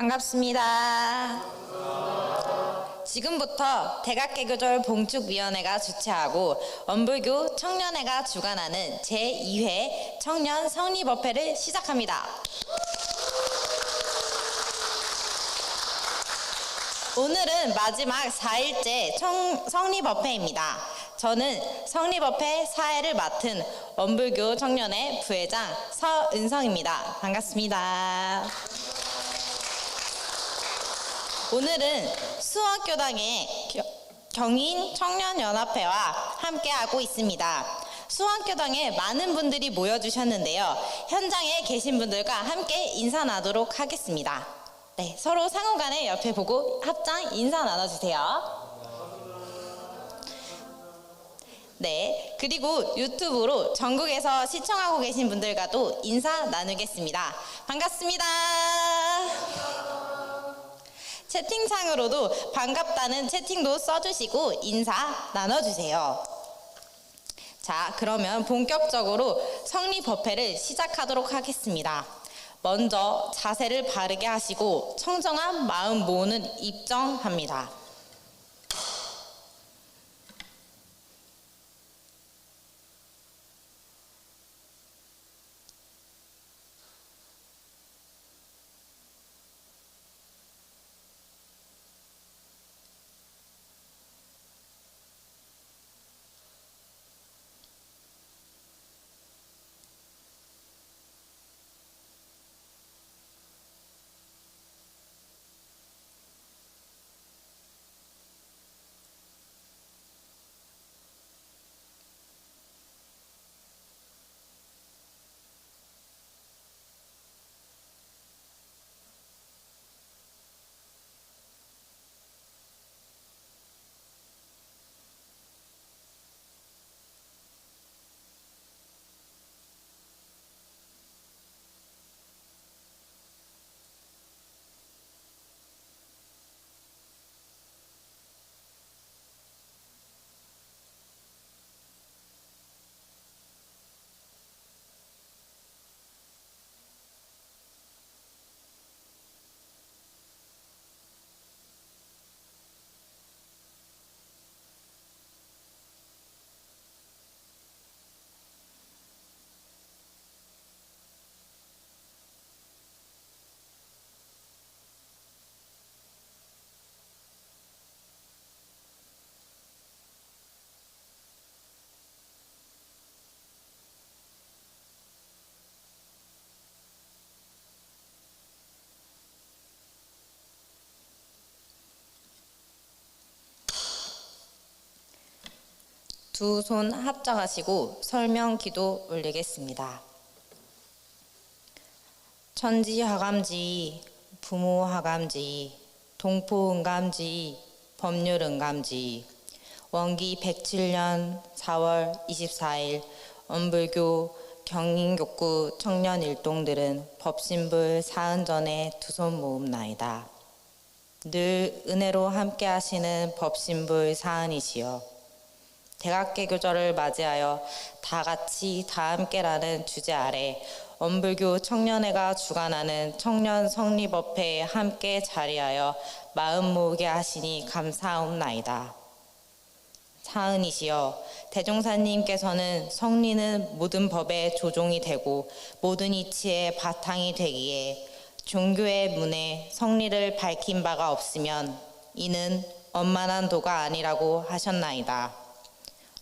반갑습니다. 지금부터 대각개교절 봉축위원회가 주최하고 원불교 청년회가 주관하는 제2회 청년 성립업회를 시작합니다. 오늘은 마지막 4일째 성립업회입니다. 저는 성립업회 사회를 맡은 원불교 청년회 부회장 서은성입니다. 반갑습니다. 오늘은 수원교당의 경인 청년연합회와 함께하고 있습니다. 수원교당에 많은 분들이 모여주셨는데요. 현장에 계신 분들과 함께 인사 나누도록 하겠습니다. 네, 서로 상호간에 옆에 보고 합장 인사 나눠주세요. 네, 그리고 유튜브로 전국에서 시청하고 계신 분들과도 인사 나누겠습니다. 반갑습니다. 채팅창으로도 반갑다는 채팅도 써주시고 인사 나눠주세요. 자, 그러면 본격적으로 성립업회를 시작하도록 하겠습니다. 먼저 자세를 바르게 하시고 청정한 마음 모으는 입정합니다. 두 손 합장하시고 설명 기도 올리겠습니다. 천지하감지, 부모하감지, 동포은감지, 법률은감지, 원기 107년 4월 24일 원불교 경인교구 청년일동들은 법신불 사은전에 두 손 모음나이다. 늘 은혜로 함께 하시는 법신불 사은이시여, 대각개교절을 맞이하여 다 같이 다 함께라는 주제 아래 원불교 청년회가 주관하는 청년 성립업회에 함께 자리하여 마음 모으게 하시니 감사하옵나이다. 사은이시여, 대종사님께서는 성리는 모든 법의 조종이 되고 모든 이치의 바탕이 되기에 종교의 문에 성리를 밝힌 바가 없으면 이는 원만한 도가 아니라고 하셨나이다.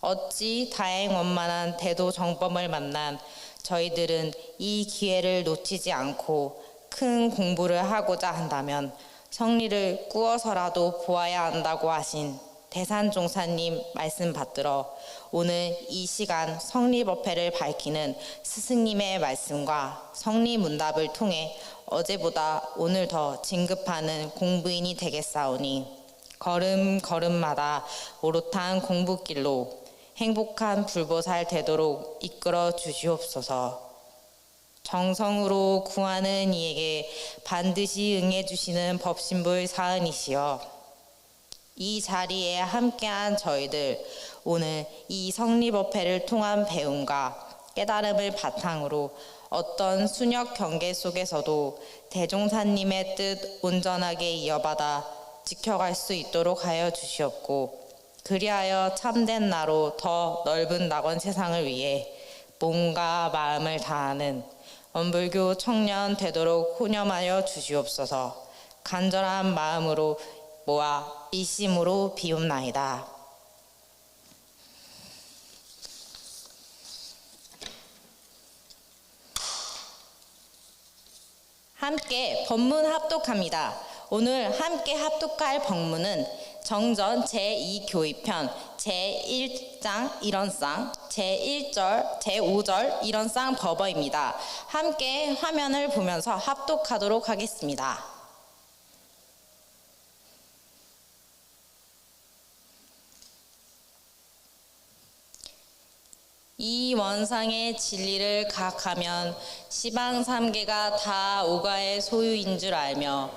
어찌 다행원만한 대도 정법을 만난 저희들은 이 기회를 놓치지 않고 큰 공부를 하고자 한다면 성리를 꾸어서라도 보아야 한다고 하신 대산종사님 말씀 받들어 오늘 이 시간 성립업회를 밝히는 스승님의 말씀과 성리문답을 통해 어제보다 오늘 더 진급하는 공부인이 되겠사오니 걸음걸음마다 오롯한 공부길로 행복한 불보살 되도록 이끌어 주시옵소서. 정성으로 구하는 이에게 반드시 응해 주시는 법신불 사은이시여, 이 자리에 함께한 저희들 오늘 이 성립업회를 통한 배움과 깨달음을 바탕으로 어떤 순역 경계 속에서도 대종사님의 뜻 온전하게 이어받아 지켜갈 수 있도록 하여 주시옵고, 그리하여 참된 나로 더 넓은 낙원 세상을 위해 몸과 마음을 다하는 원불교 청년 되도록 호념하여 주시옵소서. 간절한 마음으로 모아 이심으로 비움나이다. 함께 법문 합독합니다. 오늘 함께 합독할 법문은 정전 제2교의편 제1장 일원상 제1절 제5절 일원상 법어입니다. 함께 화면을 보면서 합독하도록 하겠습니다. 이 원상의 진리를 각하면 시방삼계가 다 오가의 소유인 줄 알며,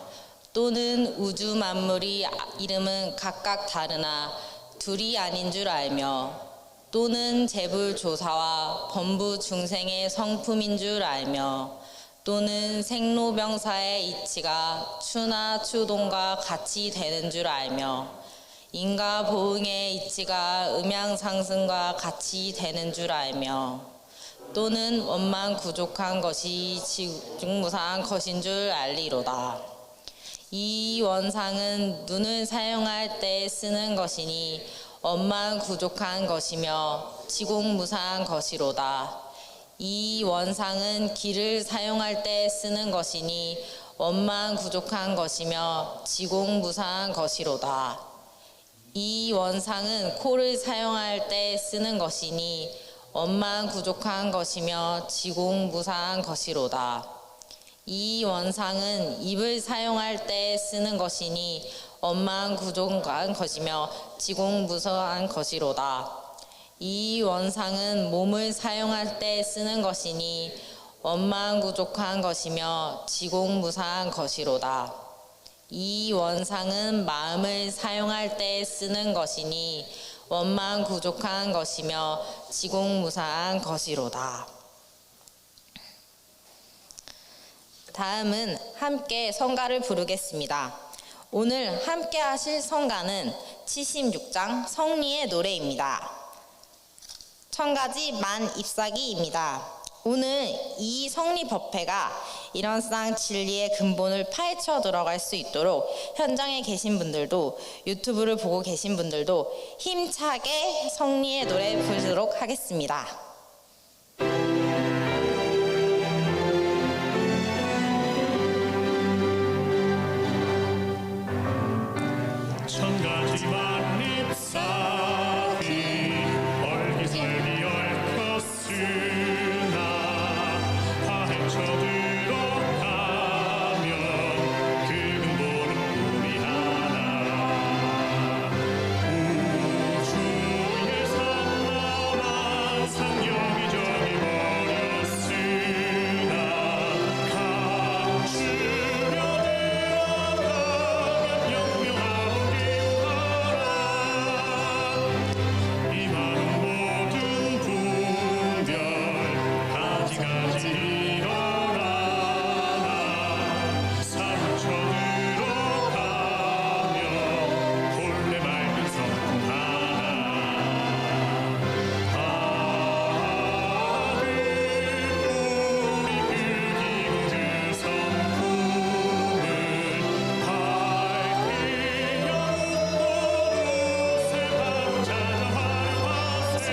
또는 우주 만물이 이름은 각각 다르나 둘이 아닌 줄 알며, 또는 재불조사와 범부 중생의 성품인 줄 알며, 또는 생로병사의 이치가 추나 추동과 같이 되는 줄 알며, 인과 보응의 이치가 음양상승과 같이 되는 줄 알며, 또는 원만 구족한 것이 지중무상한 것인 줄 알리로다. 이 원상은 눈을 사용할 때 쓰는 것이니 원만 구족한 것이며 지공무상한 것이로다. 이 원상은 기를 사용할 때 쓰는 것이니 원만 구족한 것이며 지공무상한 것이로다. 이 원상은 코를 사용할 때 쓰는 것이니 원만 구족한 것이며 지공무상한 것이로다. 이 원상은 입을 사용할 때 쓰는 것이니 원만 구족한 것이며 지공무상한 것이로다. 이 원상은 몸을 사용할 때 쓰는 것이니 원만 구족한 것이며 지공무상한 것이로다. 이 원상은 마음을 사용할 때 쓰는 것이니 원만 구족한 것이며 지공무상한 것이로다. 다음은 함께 성가를 부르겠습니다. 오늘 함께 하실 성가는 76장 성리의 노래입니다. 천가지 만 잎사귀입니다. 오늘 이 성리법회가 일원상 진리의 근본을 파헤쳐 들어갈 수 있도록 현장에 계신 분들도 유튜브를 보고 계신 분들도 힘차게 성리의 노래 부르도록 하겠습니다. 천가지 만잎사귀 얼기설기 얽혔으나 다 헤쳐 들어가면 그 근본은 우리 하나. 우주의 산만한 상 여기저기 버렸으나 감추려 들어가면 영명하고 기울어라. 이 많은 모든 분별 가지가지 일어나나 사무쳐 들어가며 본래 맑은 성품 하나. 우리 그 기운 그 성품을 밝히 영웅 모두세 바로 찾아 활용하세.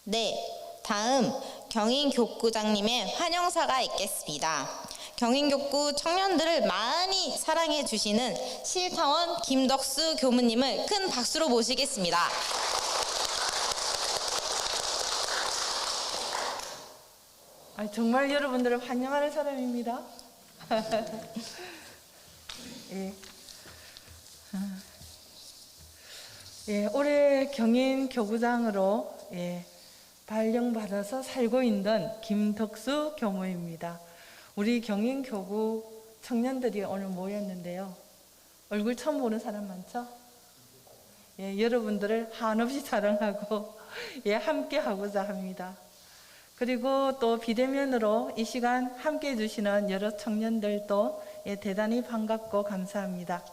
네, 다음 경인교구장님의 환영사가 있겠습니다. 경인교구 청년들을 많이 사랑해 주시는 실타원 김덕수 교무님을 큰 박수로 모시겠습니다. 정말 여러분들을 환영하는 사람입니다. 올해 경인 교구장으로 발령받아서 살고 있는 김덕수 교무입니다. 우리 경인 교구 청년들이 오늘 모였는데요. 얼굴 처음 보는 사람 많죠? 여러분들을 한없이 사랑하고 함께 하고자 합니다. 그리고 또 비대면으로 이 시간 함께 해주시는 여러 청년들도 대단히 반갑고 감사합니다.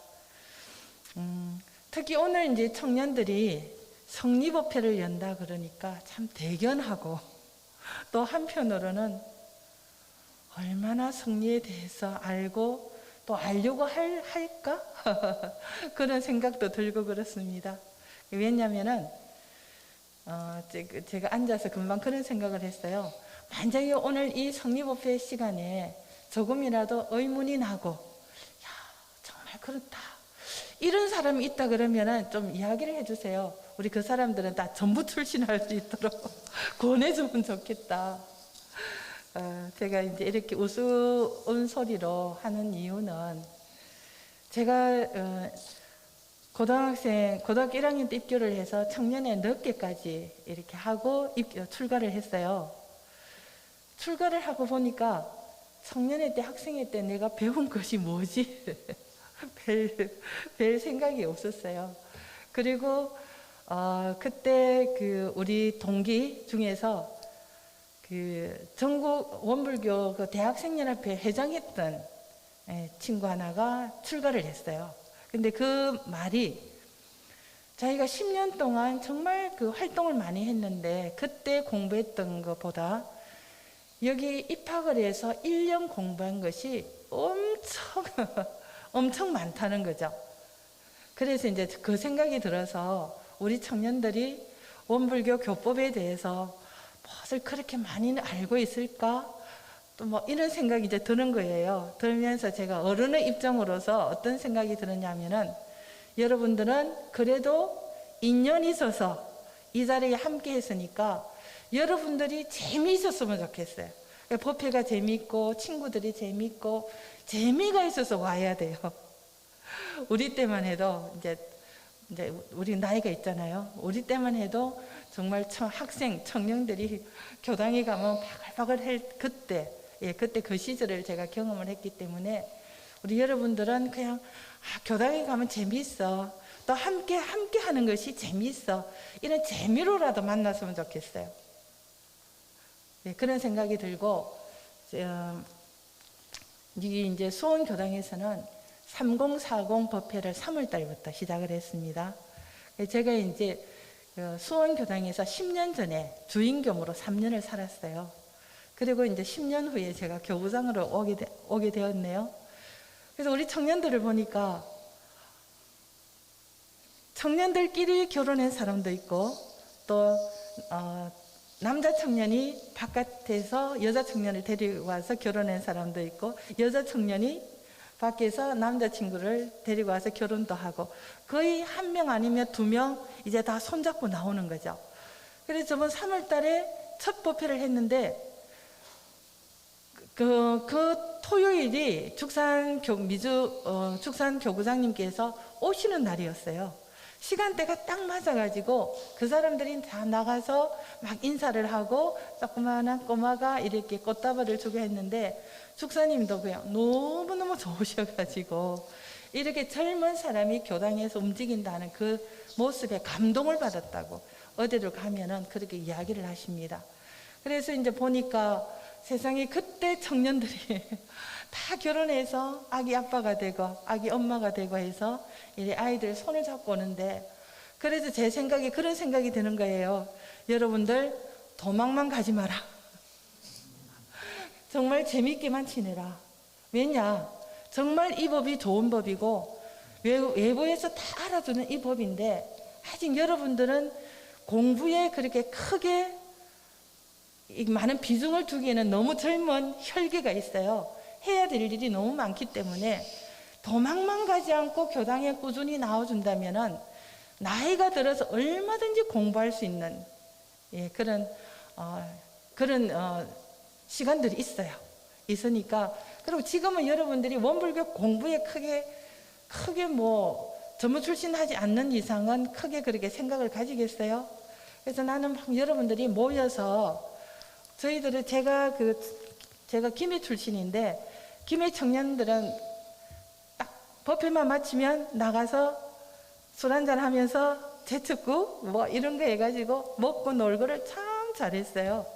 특히 오늘 이제 청년들이 성리법회를 연다 그러니까 참 대견하고, 또 한편으로는 얼마나 성리에 대해서 알고 또 알려고 할까? 그런 생각도 들고 그렇습니다. 왜냐하면은 제가 앉아서 금방 그런 생각을 했어요. 만약에 오늘 이 성리법회 시간에 조금이라도 의문이 나고, 야, 정말 그렇다, 이런 사람이 있다 그러면은 좀 이야기를 해주세요. 우리 그 사람들은 다 전부 출신할 수 있도록 권해주면 좋겠다. 제가 이제 이렇게 우스운 소리로 하는 이유는, 제가 고등학교 1학년 때 입교를 해서 청년회 늦게까지 이렇게 하고 출가를 했어요. 출가를 하고 보니까 청년회 때, 학생회 때 내가 배운 것이 뭐지? 별 생각이 없었어요. 그리고 그때 우리 동기 중에서 전국 원불교 대학생연합회 회장했던 친구 하나가 출가를 했어요. 근데 그 말이, 자기가 10년 동안 정말 활동을 많이 했는데 그때 공부했던 것보다 여기 입학을 해서 1년 공부한 것이 엄청 많다는 거죠. 그래서 이제 그 생각이 들어서 우리 청년들이 원불교 교법에 대해서 무엇을 그렇게 많이 알고 있을까? 또 뭐 이런 생각이 이제 드는 거예요. 들면서 제가 어른의 입장으로서 어떤 생각이 들었냐면은, 여러분들은 그래도 인연이 있어서 이 자리에 함께 했으니까 여러분들이 재미있었으면 좋겠어요. 법회가 재미있고 친구들이 재미있고 재미가 있어서 와야 돼요. 우리 때만 해도 이제 우리 나이가 있잖아요. 우리 때만 해도 정말 학생, 청년들이 교당에 가면 바글바글 할 그때 그 시절을 제가 경험을 했기 때문에, 우리 여러분들은 그냥 교당에 가면 재미있어, 또 함께 하는 것이 재미있어, 이런 재미로라도 만났으면 좋겠어요. 그런 생각이 들고, 이제 수원교당에서는 3040 법회를 3월 달부터 시작을 했습니다. 제가 이제 수원교당에서 10년 전에 주인교무로 3년을 살았어요. 그리고 이제 10년 후에 제가 교부장으로 오게 되었네요. 그래서 우리 청년들을 보니까 청년들끼리 결혼한 사람도 있고, 또 남자 청년이 바깥에서 여자 청년을 데리고 와서 결혼한 사람도 있고, 여자 청년이 밖에서 남자친구를 데리고 와서 결혼도 하고, 거의 1명 아니면 2명 이제 다 손잡고 나오는 거죠. 그래서 저번 3월 달에 첫 법회를 했는데, 그 토요일이 축산교구장님께서 오시는 날이었어요. 시간대가 딱 맞아가지고 그 사람들이 다 나가서 막 인사를 하고 조그마한 꼬마가 이렇게 꽃다발을 주고 했는데, 축사님도 그냥 너무너무 좋으셔가지고 이렇게 젊은 사람이 교당에서 움직인다는 그 모습에 감동을 받았다고 어디를 가면은 그렇게 이야기를 하십니다. 그래서 이제 보니까 세상에 그때 청년들이 다 결혼해서 아기 아빠가 되고 아기 엄마가 되고 해서 이 아이들 손을 잡고 오는데, 그래서 제 생각이 그런 생각이 드는 거예요. 여러분들 도망만 가지 마라. 정말 재밌게만 지내라. 왜냐, 정말 이 법이 좋은 법이고 외부에서 다 알아주는 이 법인데, 아직 여러분들은 공부에 그렇게 크게 많은 비중을 두기에는 너무 젊은 혈기가 있어요. 해야 될 일이 너무 많기 때문에 도망만 가지 않고 교당에 꾸준히 나와준다면은 나이가 들어서 얼마든지 공부할 수 있는 그런 시간들이 있으니까. 그리고 지금은 여러분들이 원불교 공부에 크게 뭐 전문 출신하지 않는 이상은 크게 그렇게 생각을 가지겠어요? 그래서 나는 여러분들이 모여서, 저희들은 제가 김해 출신인데, 김해 청년들은 딱 법회만 마치면 나가서 술 한잔 하면서 제첩국 뭐 이런 거 해가지고 먹고 놀고를 참 잘했어요.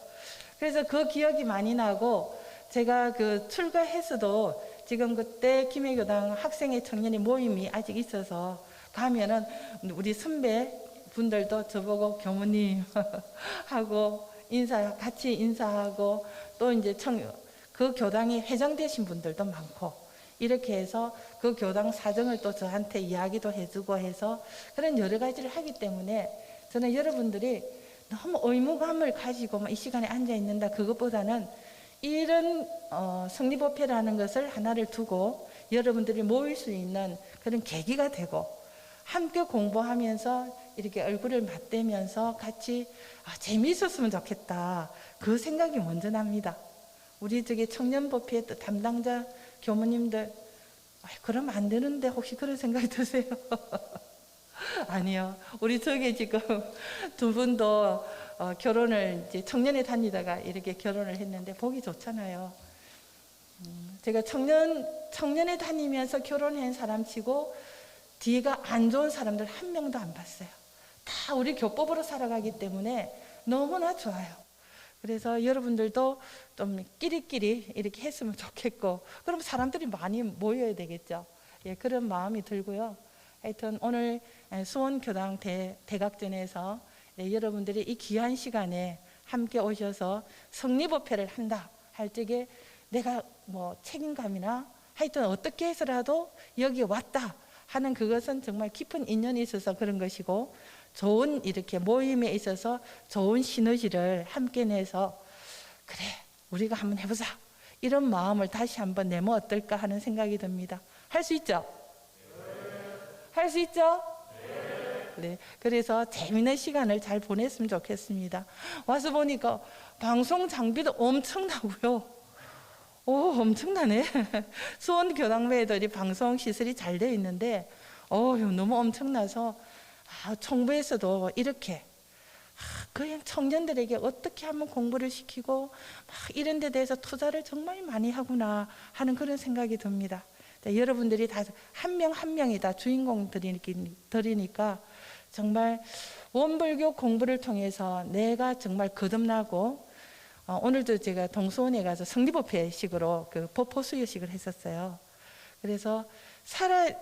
그래서 그 기억이 많이 나고 제가 그 출가해서도 지금 그때 김해교당 학생회 청년의 모임이 아직 있어서 가면은 우리 선배 분들도 저보고 교무님 하고 같이 인사하고 또 이제 그 교당이 회장되신 분들도 많고 이렇게 해서 그 교당 사정을 또 저한테 이야기도 해주고 해서 그런 여러 가지를 하기 때문에 저는 여러분들이 너무 의무감을 가지고 이 시간에 앉아 있는다 그것보다는 이런 성리법회라는 것을 하나를 두고 여러분들이 모일 수 있는 그런 계기가 되고 함께 공부하면서 이렇게 얼굴을 맞대면서 같이 재미있었으면 좋겠다 그 생각이 먼저 납니다. 우리 저기 청년법회 담당자 교무님들 그러면 안 되는데 혹시 그런 생각이 드세요? 아니요. 우리 저기 지금 두 분도 결혼을 이제 청년에 다니다가 이렇게 결혼을 했는데 보기 좋잖아요. 제가 청년에 다니면서 결혼한 사람치고 뒤가 안 좋은 사람들 한 명도 안 봤어요. 다 우리 교법으로 살아가기 때문에 너무나 좋아요. 그래서 여러분들도 좀 끼리끼리 이렇게 했으면 좋겠고 그럼 사람들이 많이 모여야 되겠죠. 예, 그런 마음이 들고요. 하여튼 오늘 수원교당 대각전에서 여러분들이 이 귀한 시간에 함께 오셔서 성리법회를 한다 할 적에 내가 뭐 책임감이나 하여튼 어떻게 해서라도 여기 왔다 하는 그것은 정말 깊은 인연이 있어서 그런 것이고 좋은 이렇게 모임에 있어서 좋은 시너지를 함께 내서 그래 우리가 한번 해보자 이런 마음을 다시 한번 내면 어떨까 하는 생각이 듭니다. 할 수 있죠? 할 수 있죠? 네. 그래서 재미있는 시간을 잘 보냈으면 좋겠습니다. 와서 보니까 방송 장비도 엄청나고요. 오, 엄청나네. 수원 교당매들이 방송 시설이 잘 되어 있는데, 너무 엄청나서, 총부에서도 이렇게, 그냥 청년들에게 어떻게 하면 공부를 시키고, 이런 데 대해서 투자를 정말 많이 하구나 하는 그런 생각이 듭니다. 여러분들이 다 한 명 한 명이 다 주인공들이니까 정말 원불교 공부를 통해서 내가 정말 거듭나고 오늘도 제가 동수원에 가서 성리법회식으로 그 법포수여식을 했었어요. 그래서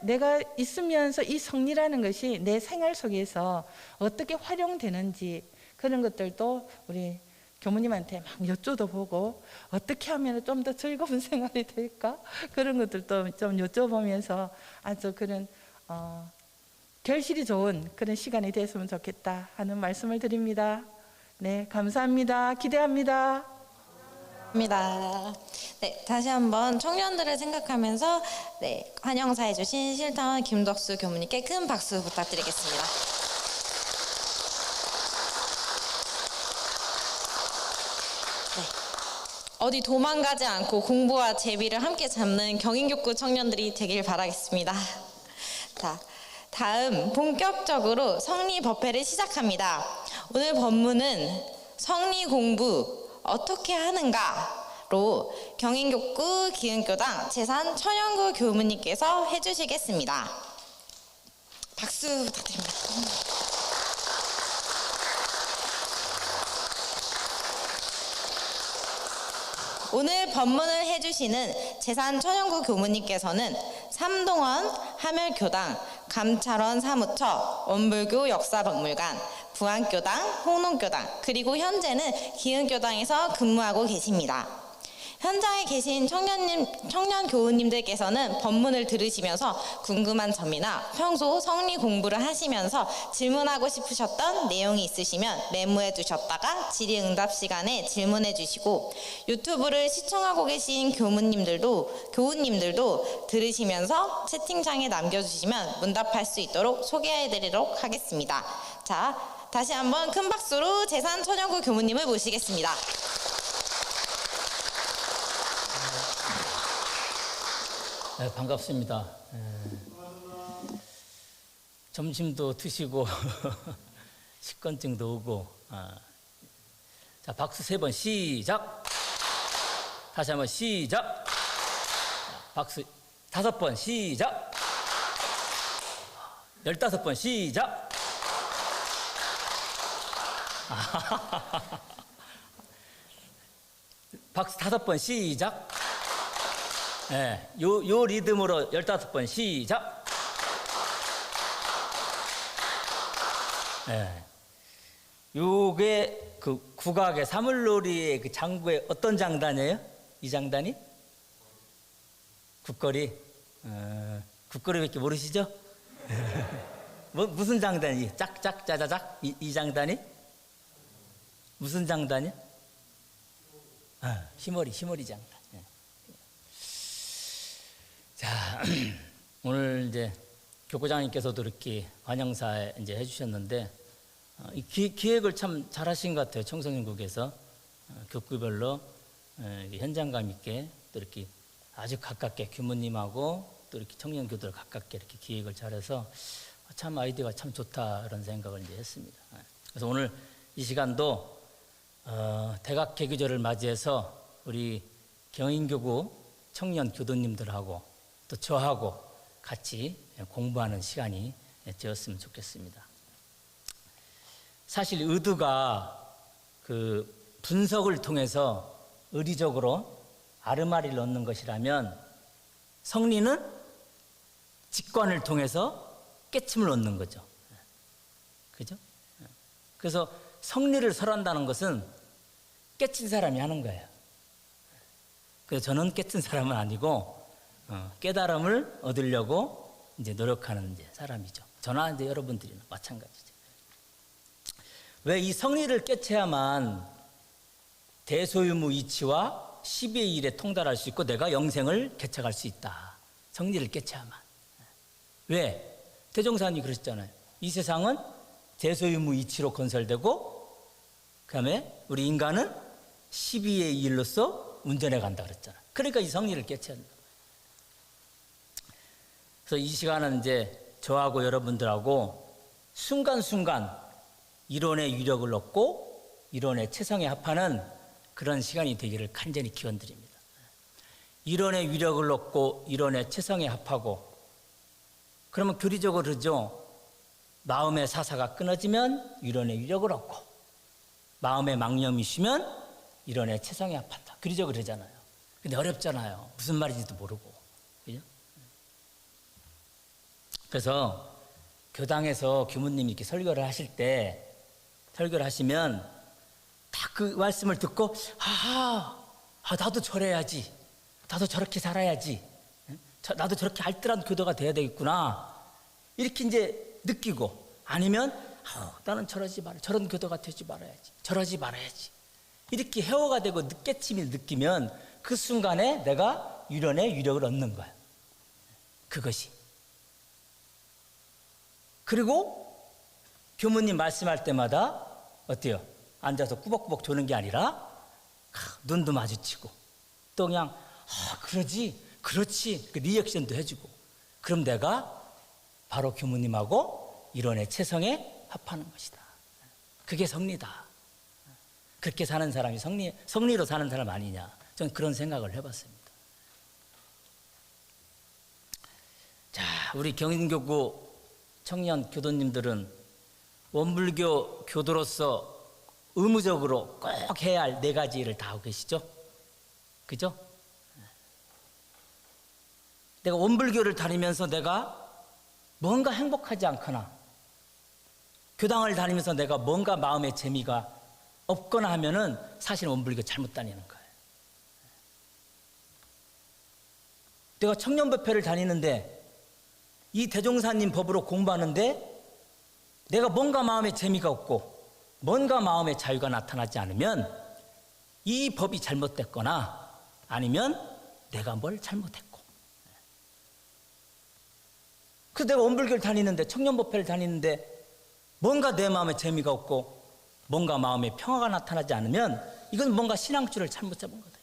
내가 있으면서 이 성리라는 것이 내 생활 속에서 어떻게 활용되는지 그런 것들도 우리 교무님한테 막 여쭤보고 어떻게 하면 좀 더 즐거운 생활이 될까 그런 것들도 좀 여쭤보면서 아주 그런 결실이 좋은 그런 시간이 됐으면 좋겠다 하는 말씀을 드립니다. 네, 감사합니다. 기대합니다. 네, 다시 한번 청년들을 생각하면서 환영사해 주신 실타원 김덕수 교무님께 큰 박수 부탁드리겠습니다. 어디 도망가지 않고 공부와 재미를 함께 잡는 경인교구 청년들이 되길 바라겠습니다. 자, 다음 본격적으로 성리법회를 시작합니다. 오늘 법문은 성리공부 어떻게 하는가로 경인교구 기흥교당 재산 천연구 교무님께서 해주시겠습니다. 박수 부탁드립니다. 오늘 법문을 해주시는 재산 천연구 교무님께서는 삼동원 하멸교당, 감찰원 사무처, 원불교 역사박물관, 부안교당, 홍농교당, 그리고 현재는 기흥교당에서 근무하고 계십니다. 현장에 계신 청년 교우님들께서는 법문을 들으시면서 궁금한 점이나 평소 성리 공부를 하시면서 질문하고 싶으셨던 내용이 있으시면 메모해 두셨다가 질의응답 시간에 질문해 주시고 유튜브를 시청하고 계신 교우님들도 들으시면서 채팅창에 남겨주시면 문답할 수 있도록 소개해 드리도록 하겠습니다. 자, 다시 한번 큰 박수로 재산 천연구 교무님을 모시겠습니다. 네, 반갑습니다. 점심도 드시고 식곤증도 오고 자, 박수 3번 시작. 다시 한번 시작. 박수 5번 시작. 15번 시작. 박수 5번 시작. 예, 요 리듬으로 15번 시작. 예. 요게 그 국악의 사물놀이의 그 장구의 어떤 장단이에요? 이 장단이? 국거리. 국거리밖에 모르시죠? 무슨 장단이? 짝짝 짜자작 이 장단이? 무슨 장단이? 휘머리 장단. 예. 자, 오늘 이제 교구장님께서도 이렇게 환영사 이제 해주셨는데 이 기획을 참 잘하신 것 같아요. 청소년국에서 교구별로 현장감 있게 또 이렇게 아주 가깝게 규모님하고 또 이렇게 청년 교도를 가깝게 이렇게 기획을 잘해서 참 아이디어가 참 좋다 이런 생각을 이제 했습니다. 그래서 오늘 이 시간도 대각 개교절을 맞이해서 우리 경인교구 청년 교도님들하고 또 저하고 같이 공부하는 시간이 되었으면 좋겠습니다. 사실 의도가 그 분석을 통해서 의리적으로 아르마리를 얻는 것이라면 성리는 직관을 통해서 깨침을 얻는 거죠. 그죠? 그래서 성리를 설한다는 것은 깨친 사람이 하는 거예요. 그래서 저는 깨친 사람은 아니고 깨달음을 얻으려고 이제 노력하는 이제 사람이죠. 저나 이제 여러분들이나 마찬가지죠. 왜 이 성리를 깨쳐야만 대소유무 이치와 12의 일에 통달할 수 있고 내가 영생을 개척할 수 있다. 성리를 깨쳐야만. 왜? 대종사님이 그러셨잖아요. 이 세상은 대소유무 이치로 건설되고 그다음에 우리 인간은 12의 일로서 운전해 간다 그랬잖아요. 그러니까 이 성리를 깨쳐야 한다. 그래서 이 시간은 이제 저하고 여러분들하고 순간순간 이론의 위력을 얻고 이론의 체성에 합하는 그런 시간이 되기를 간절히 기원드립니다. 이론의 위력을 얻고 이론의 체성에 합하고 그러면 교리적으로 그러죠. 마음의 사사가 끊어지면 이론의 위력을 얻고 마음의 망념이 쉬면 이론의 체성에 합한다. 교리적으로 그러잖아요. 근데 어렵잖아요. 무슨 말인지도 모르고. 그죠? 그래서 교당에서 교무님이 이렇게 설교를 하실 때 설교를 하시면 다 그 말씀을 듣고 나도 저래야지. 나도 저렇게 살아야지. 나도 저렇게 알뜰한 교도가 돼야 되겠구나. 이렇게 이제 느끼고 아니면 나는 저런 교도가 되지 말아야지. 저러지 말아야지. 이렇게 해오가 되고 깨침이 느끼면 그 순간에 내가 유련의 유력을 얻는 거야. 그것이. 그리고 교무님 말씀할 때마다 어때요? 앉아서 꾸벅꾸벅 조는 게 아니라 눈도 마주치고 또 그냥 그러지 그렇지 그 리액션도 해주고 그럼 내가 바로 교무님하고 이론의 체성에 합하는 것이다. 그게 성리다. 그렇게 사는 사람이 성리로 사는 사람 아니냐. 저는 그런 생각을 해봤습니다. 자, 우리 경인교구 청년 교도님들은 원불교 교도로서 의무적으로 꼭 해야 할 4가지 일을 다 하고 계시죠? 그죠? 내가 원불교를 다니면서 내가 뭔가 행복하지 않거나 교당을 다니면서 내가 뭔가 마음의 재미가 없거나 하면은 사실 원불교 잘못 다니는 거예요. 내가 청년법회를 다니는데 이 대종사님 법으로 공부하는데 내가 뭔가 마음에 재미가 없고 뭔가 마음의 자유가 나타나지 않으면 이 법이 잘못됐거나 아니면 내가 뭘 잘못했고 그래서 내가 원불교를 다니는데 청년법회를 다니는데 뭔가 내 마음에 재미가 없고 뭔가 마음에 평화가 나타나지 않으면 이건 뭔가 신앙줄을 잘못 잡은 거다.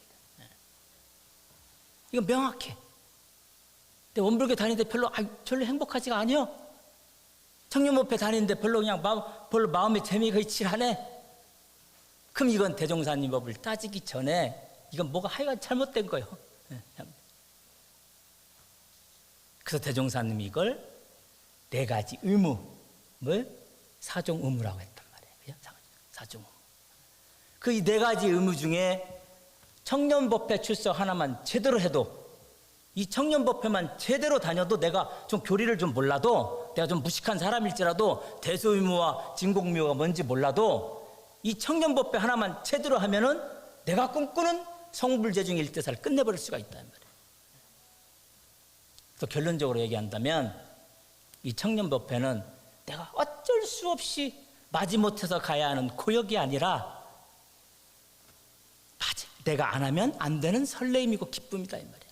이건 명확해. 근데 원불교 다니는데 별로 행복하지가 않아요. 청년법회 다니는데 별로 마음에 재미가 있지 않아. 그럼 이건 대종사님 법을 따지기 전에 이건 뭐가 하여간 잘못된 거예요. 그래서 대종사님이 이걸 4가지 의무, 뭘? 사종 의무라고 했단 말이에요. 사중. 그 이 네 가지 의무 중에 청년법회 출석 하나만 제대로 해도, 이 청년법회만 제대로 다녀도, 내가 좀 교리를 좀 몰라도, 내가 좀 무식한 사람일지라도, 대소의무와 진공의무가 뭔지 몰라도 이 청년법회 하나만 제대로 하면은 내가 꿈꾸는 성불재중 일대사를 끝내버릴 수가 있다는 말이에요. 또 결론적으로 얘기한다면 이 청년법회는 내가 어쩔 수 없이 마지못해서 가야 하는 고역이 아니라 내가 안 하면 안 되는 설레임이고 기쁨이다 이 말이야.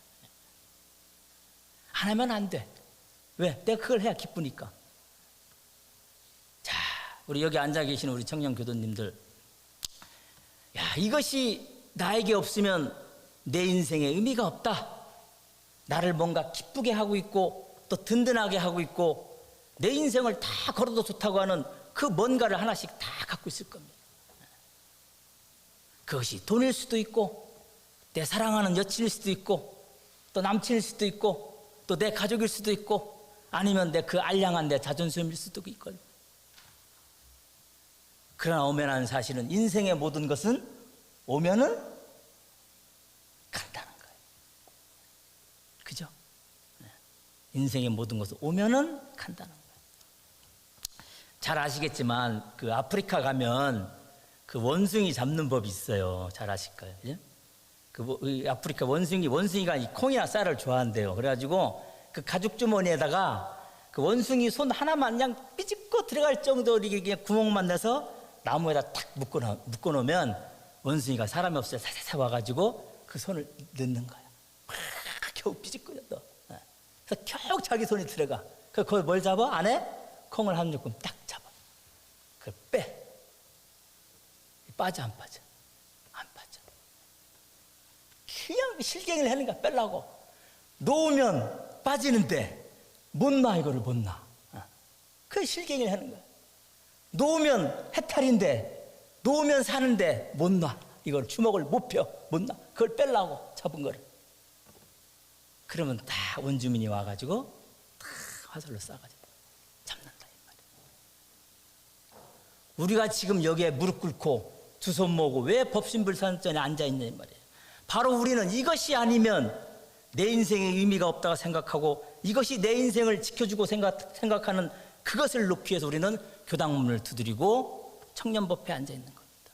안 하면 안 돼. 왜? 내가 그걸 해야 기쁘니까. 자, 우리 여기 앉아 계신 우리 청년 교도님들, 야, 이것이 나에게 없으면 내 인생에 의미가 없다. 나를 뭔가 기쁘게 하고 있고 또 든든하게 하고 있고 내 인생을 다 걸어도 좋다고 하는 그 뭔가를 하나씩 다 갖고 있을 겁니다. 그것이 돈일 수도 있고, 내 사랑하는 여친일 수도 있고, 또 남친일 수도 있고, 또 내 가족일 수도 있고, 아니면 내 그 알량한 내 자존심일 수도 있고. 그러나 오면한 사실은 인생의 모든 것은 오면은 간다는 거예요. 그죠? 인생의 모든 것은 오면은 간다는 거예요. 잘 아시겠지만 그 아프리카 가면 그 원숭이 잡는 법이 있어요. 잘 아실 거예요. 예? 그 아프리카 원숭이가 이 콩이나 쌀을 좋아한대요. 그래가지고 그 가죽 주머니에다가 그 원숭이 손 하나만 그냥 삐집고 들어갈 정도로 이렇게 구멍만 내서 나무에다 탁 묶어 놓으면 원숭이가 사람이 없을 때 사사사 와가지고 그 손을 넣는 거야. 겨우 삐집고 넣어. 그래서 겨우 자기 손이 들어가. 그걸 뭘 잡아? 안에 콩을 한 조금 딱 잡아. 그걸 빼. 빠져 안 빠져? 안 빠져. 그냥 실갱이를 하는 거야. 빼려고 놓으면 빠지는데 못 놔. 이거를 못 놔. 그 실갱이를 하는 거야. 놓으면 해탈인데, 놓으면 사는데 못 놔. 이걸 주먹을 못 펴. 못 놔. 그걸 빼려고 잡은 거를. 그러면 다 원주민이 와가지고 다 화살로 쏴가지고 잡는다 이 말이야. 우리가 지금 여기에 무릎 꿇고 두 손 모으고 왜 법신불산전에 앉아있냐 이 말이에요. 바로 우리는 이것이 아니면 내 인생에 의미가 없다고 생각하고, 이것이 내 인생을 지켜주고 생각하는 그것을 놓기 위해서 우리는 교당문을 두드리고 청년법회에 앉아있는 겁니다.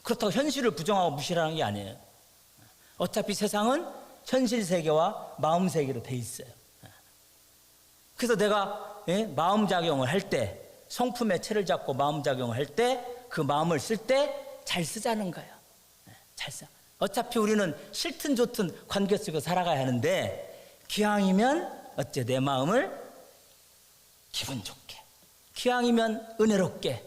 그렇다고 현실을 부정하고 무시하는 게 아니에요. 어차피 세상은 현실 세계와 마음 세계로 돼 있어요. 그래서 내가 마음작용을 할 때, 성품의 체를 잡고 마음작용을 할 때, 그 마음을 쓸 때 잘 쓰자는 거예요. 잘 써. 어차피 우리는 싫든 좋든 관계 속에서 살아가야 하는데, 기왕이면 어째 내 마음을 기분 좋게, 기왕이면 은혜롭게,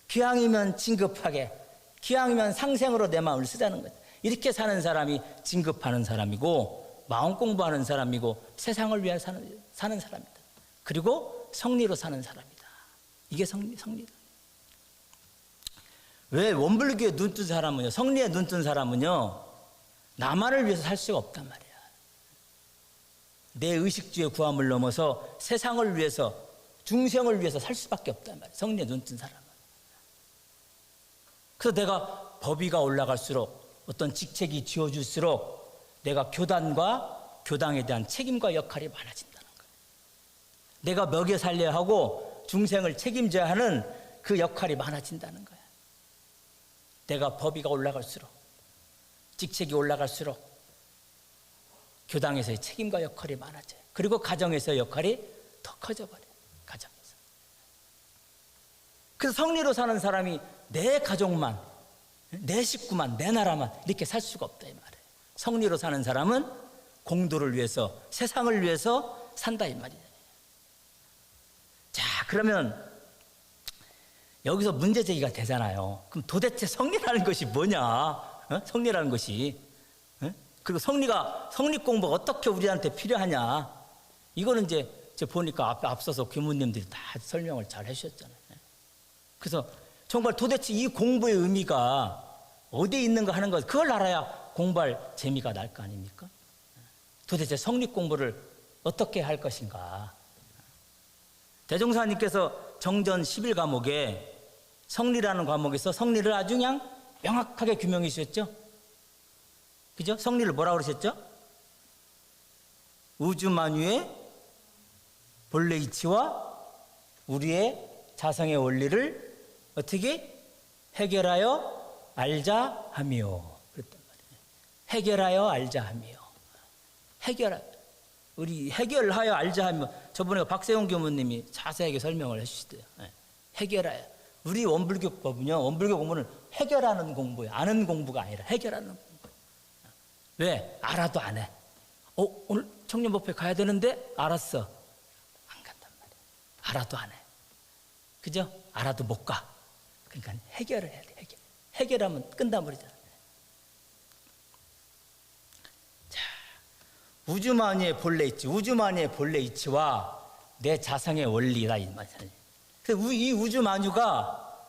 기왕이면 진급하게, 기왕이면 상생으로 내 마음을 쓰자는 거죠. 이렇게 사는 사람이 진급하는 사람이고, 마음 공부하는 사람이고, 세상을 위해 사는 사람이다. 그리고 성리로 사는 사람이다. 이게 성리다. 왜 원불교에 눈뜬 사람은요, 성리에 눈뜬 사람은요, 나만을 위해서 살 수가 없단 말이야. 내 의식주의 구함을 넘어서 세상을 위해서, 중생을 위해서 살 수밖에 없단 말이야. 성리에 눈뜬 사람은. 그래서 내가 법위가 올라갈수록, 어떤 직책이 지어질수록 내가 교단과 교당에 대한 책임과 역할이 많아진다는 거예요. 내가 먹여 살려야 하고 중생을 책임져야 하는 그 역할이 많아진다는 거예요. 내가 법위가 올라갈수록, 직책이 올라갈수록 교당에서의 책임과 역할이 많아져요. 그리고 가정에서의 역할이 더 커져버려요. 가정에서. 그래서 성리로 사는 사람이 내 가족만, 내 식구만, 내 나라만 이렇게 살 수가 없다 이 말이에요. 성리로 사는 사람은 공도를 위해서, 세상을 위해서 산다 이 말이에요. 자, 그러면 여기서 문제 제기가 되잖아요. 그럼 도대체 성리라는 것이 뭐냐? 성리라는 것이. 그리고 성리 공부가 어떻게 우리한테 필요하냐? 이거는 이제 보니까 앞서서 교무님들이 다 설명을 잘 해주셨잖아요. 그래서 정말 도대체 이 공부의 의미가 어디에 있는가 하는 것, 그걸 알아야 공부할 재미가 날 거 아닙니까? 도대체 성리 공부를 어떻게 할 것인가? 대종사님께서 정전 11과목에 성리라는 과목에서 성리를 아주 그냥 명확하게 규명해 주셨죠. 그죠? 성리를 뭐라고 그러셨죠? 우주만유의 본래 이치와 우리의 자성의 원리를 어떻게 해결하여 알자 하며 그랬단 말이에요. 해결하여 알자 하며 우리 해결하여 알자 하며 저번에 박세훈 교무님이 자세하게 설명을 해주시대요. 해결하여 우리 원불교법은요, 원불교 공부는 해결하는 공부예요. 아는 공부가 아니라 해결하는 공부예요. 왜? 알아도 안 해. 오늘 청년법회 가야 되는데 알았어. 안 간단 말이에요. 알아도 안 해. 그죠? 알아도 못 가. 그러니까 해결을 해야 돼. 해결하면 끝난 버리잖아요. 자, 우주만유의 본래 이치, 우주만유의 본래 이치와 내 자성의 원리다 이 말이에요. 이 우주만유가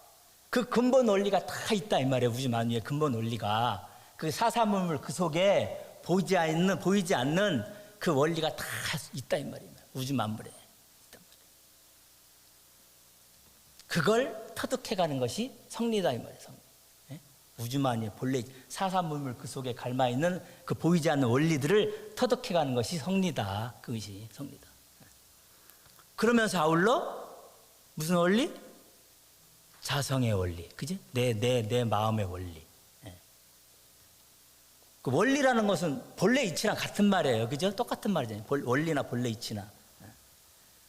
그 근본 원리가 다 있다 이 말이에요. 우주만유의 근본 원리가 그 사사물물 그 속에 보이지 않는 그 원리가 다 있다 이 말이에요. 우주만물에 있단 말이에요. 그걸 터득해가는 것이 성리다 이 말이에요. 성리. 우주만유의 본래 사사물물 그 속에 갈마 있는 그 보이지 않는 원리들을 터득해가는 것이 성리다. 그것이 성리다. 그러면서 아울러 무슨 원리? 자성의 원리, 그지? 내 마음의 원리. 그 원리라는 것은 본래 이치랑 같은 말이에요, 그죠? 똑같은 말이잖아요. 원리나 본래 이치나.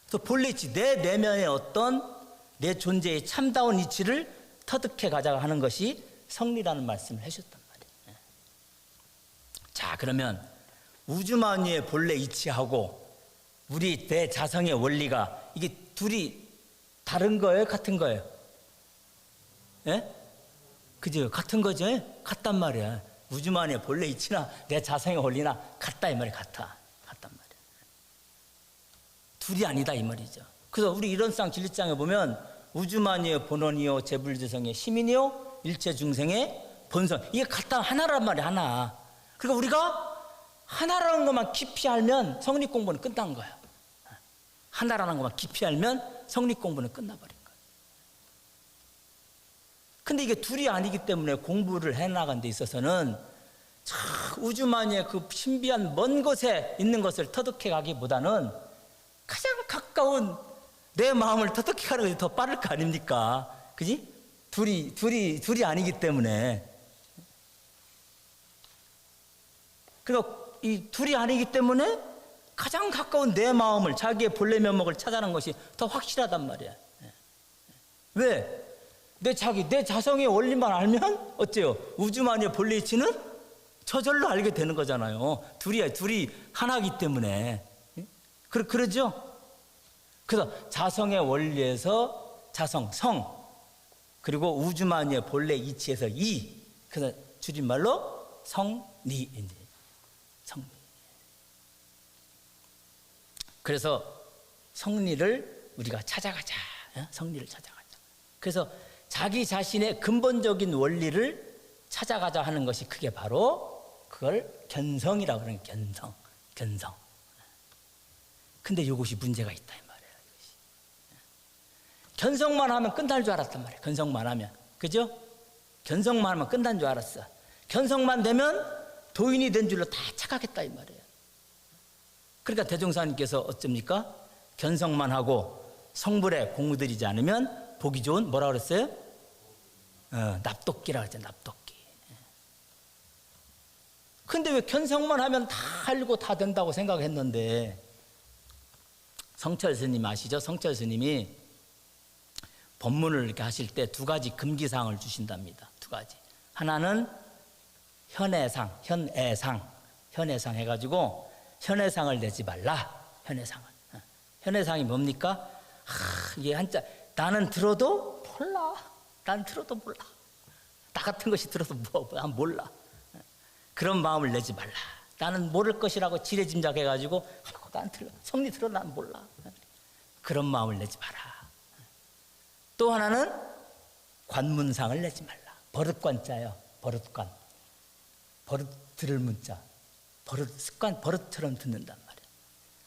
그래서 본래 이치, 내 내면의 어떤 내 존재의 참다운 이치를 터득해 가자고 하는 것이 성리라는 말씀을 해주셨단 말이에요. 자, 그러면 우주만유의 본래 이치하고 우리 내 자성의 원리가 이게 둘이 다른 거예요? 같은 거예요? 예? 그죠? 같은 거죠? 같단 말이야. 우주만유의 본래 이치나 내 자성의 원리나 같다 이 말이 같단 말이야. 둘이 아니다 이 말이죠. 그래서 우리 일원상 진리장에 보면 우주만유의 본원이요 재불지성의 시민이요 일체 중생의 본성, 이게 같다 하나란 말이야. 하나. 그러니까 우리가 하나라는 것만 깊이 알면 성리 공부는 끝난 거야. 하나라는 것만 깊이 알면 성리 공부는 끝나버린 거예요. 근데 이게 둘이 아니기 때문에 공부를 해나간 데 있어서는 우주만유의 그 신비한 먼 곳에 있는 것을 터득해 가기보다는 가장 가까운 내 마음을 터득해 가는 것이 더 빠를 거 아닙니까? 그지? 둘이 아니기 때문에. 그러니까 이 둘이 아니기 때문에 가장 가까운 내 마음을, 자기의 본래 면목을 찾아내는 것이 더 확실하단 말이야. 왜? 내 자성의 원리만 알면 어때요? 우주만유의 본래 이치는 저절로 알게 되는 거잖아요. 둘이 하나이기 때문에. 그러죠? 그래서 자성의 원리에서 자성, 성, 그리고 우주만유의 본래 이치에서 이, 그래서 줄임말로 성리. 성리. 그래서 성리를 우리가 찾아가자. 성리를 찾아가자. 그래서 자기 자신의 근본적인 원리를 찾아가자 하는 것이 그게 바로 그걸 견성이라고 그러는 견성. 근데 이것이 문제가 있다 이 말이에요. 이것이. 견성만 하면 끝날 줄 알았단 말이에요. 견성만 하면. 그죠? 견성만 하면 끝난 줄 알았어. 견성만 되면 도인이 된 줄로 다 착각했다 이 말이에요. 그러니까 대종사님께서 어쩝니까? 견성만 하고 성불에 공부 들이지 않으면 보기 좋은 뭐라 그랬어요? 납독기라 그랬죠. 납독기. 근데 왜 견성만 하면 다 알고 다 된다고 생각했는데, 성철 스님 아시죠? 성철 스님이 법문을 이렇게 하실 때 두 가지 금기사항을 주신답니다. 두 가지. 하나는 현애상 해가지고 현애상을 내지 말라. 현애상이 뭡니까? 이게 한자, 나는 들어도 몰라. 나 같은 것이 들어도 난 몰라. 그런 마음을 내지 말라. 나는 모를 것이라고 지레짐작해가지고 난 성리 들어 난 몰라. 그런 마음을 내지 마라. 또 하나는 관문상을 내지 말라. 버릇관자요. 버릇관. 버릇 들을 문자. 버릇 습관 버릇처럼 듣는단 말이야.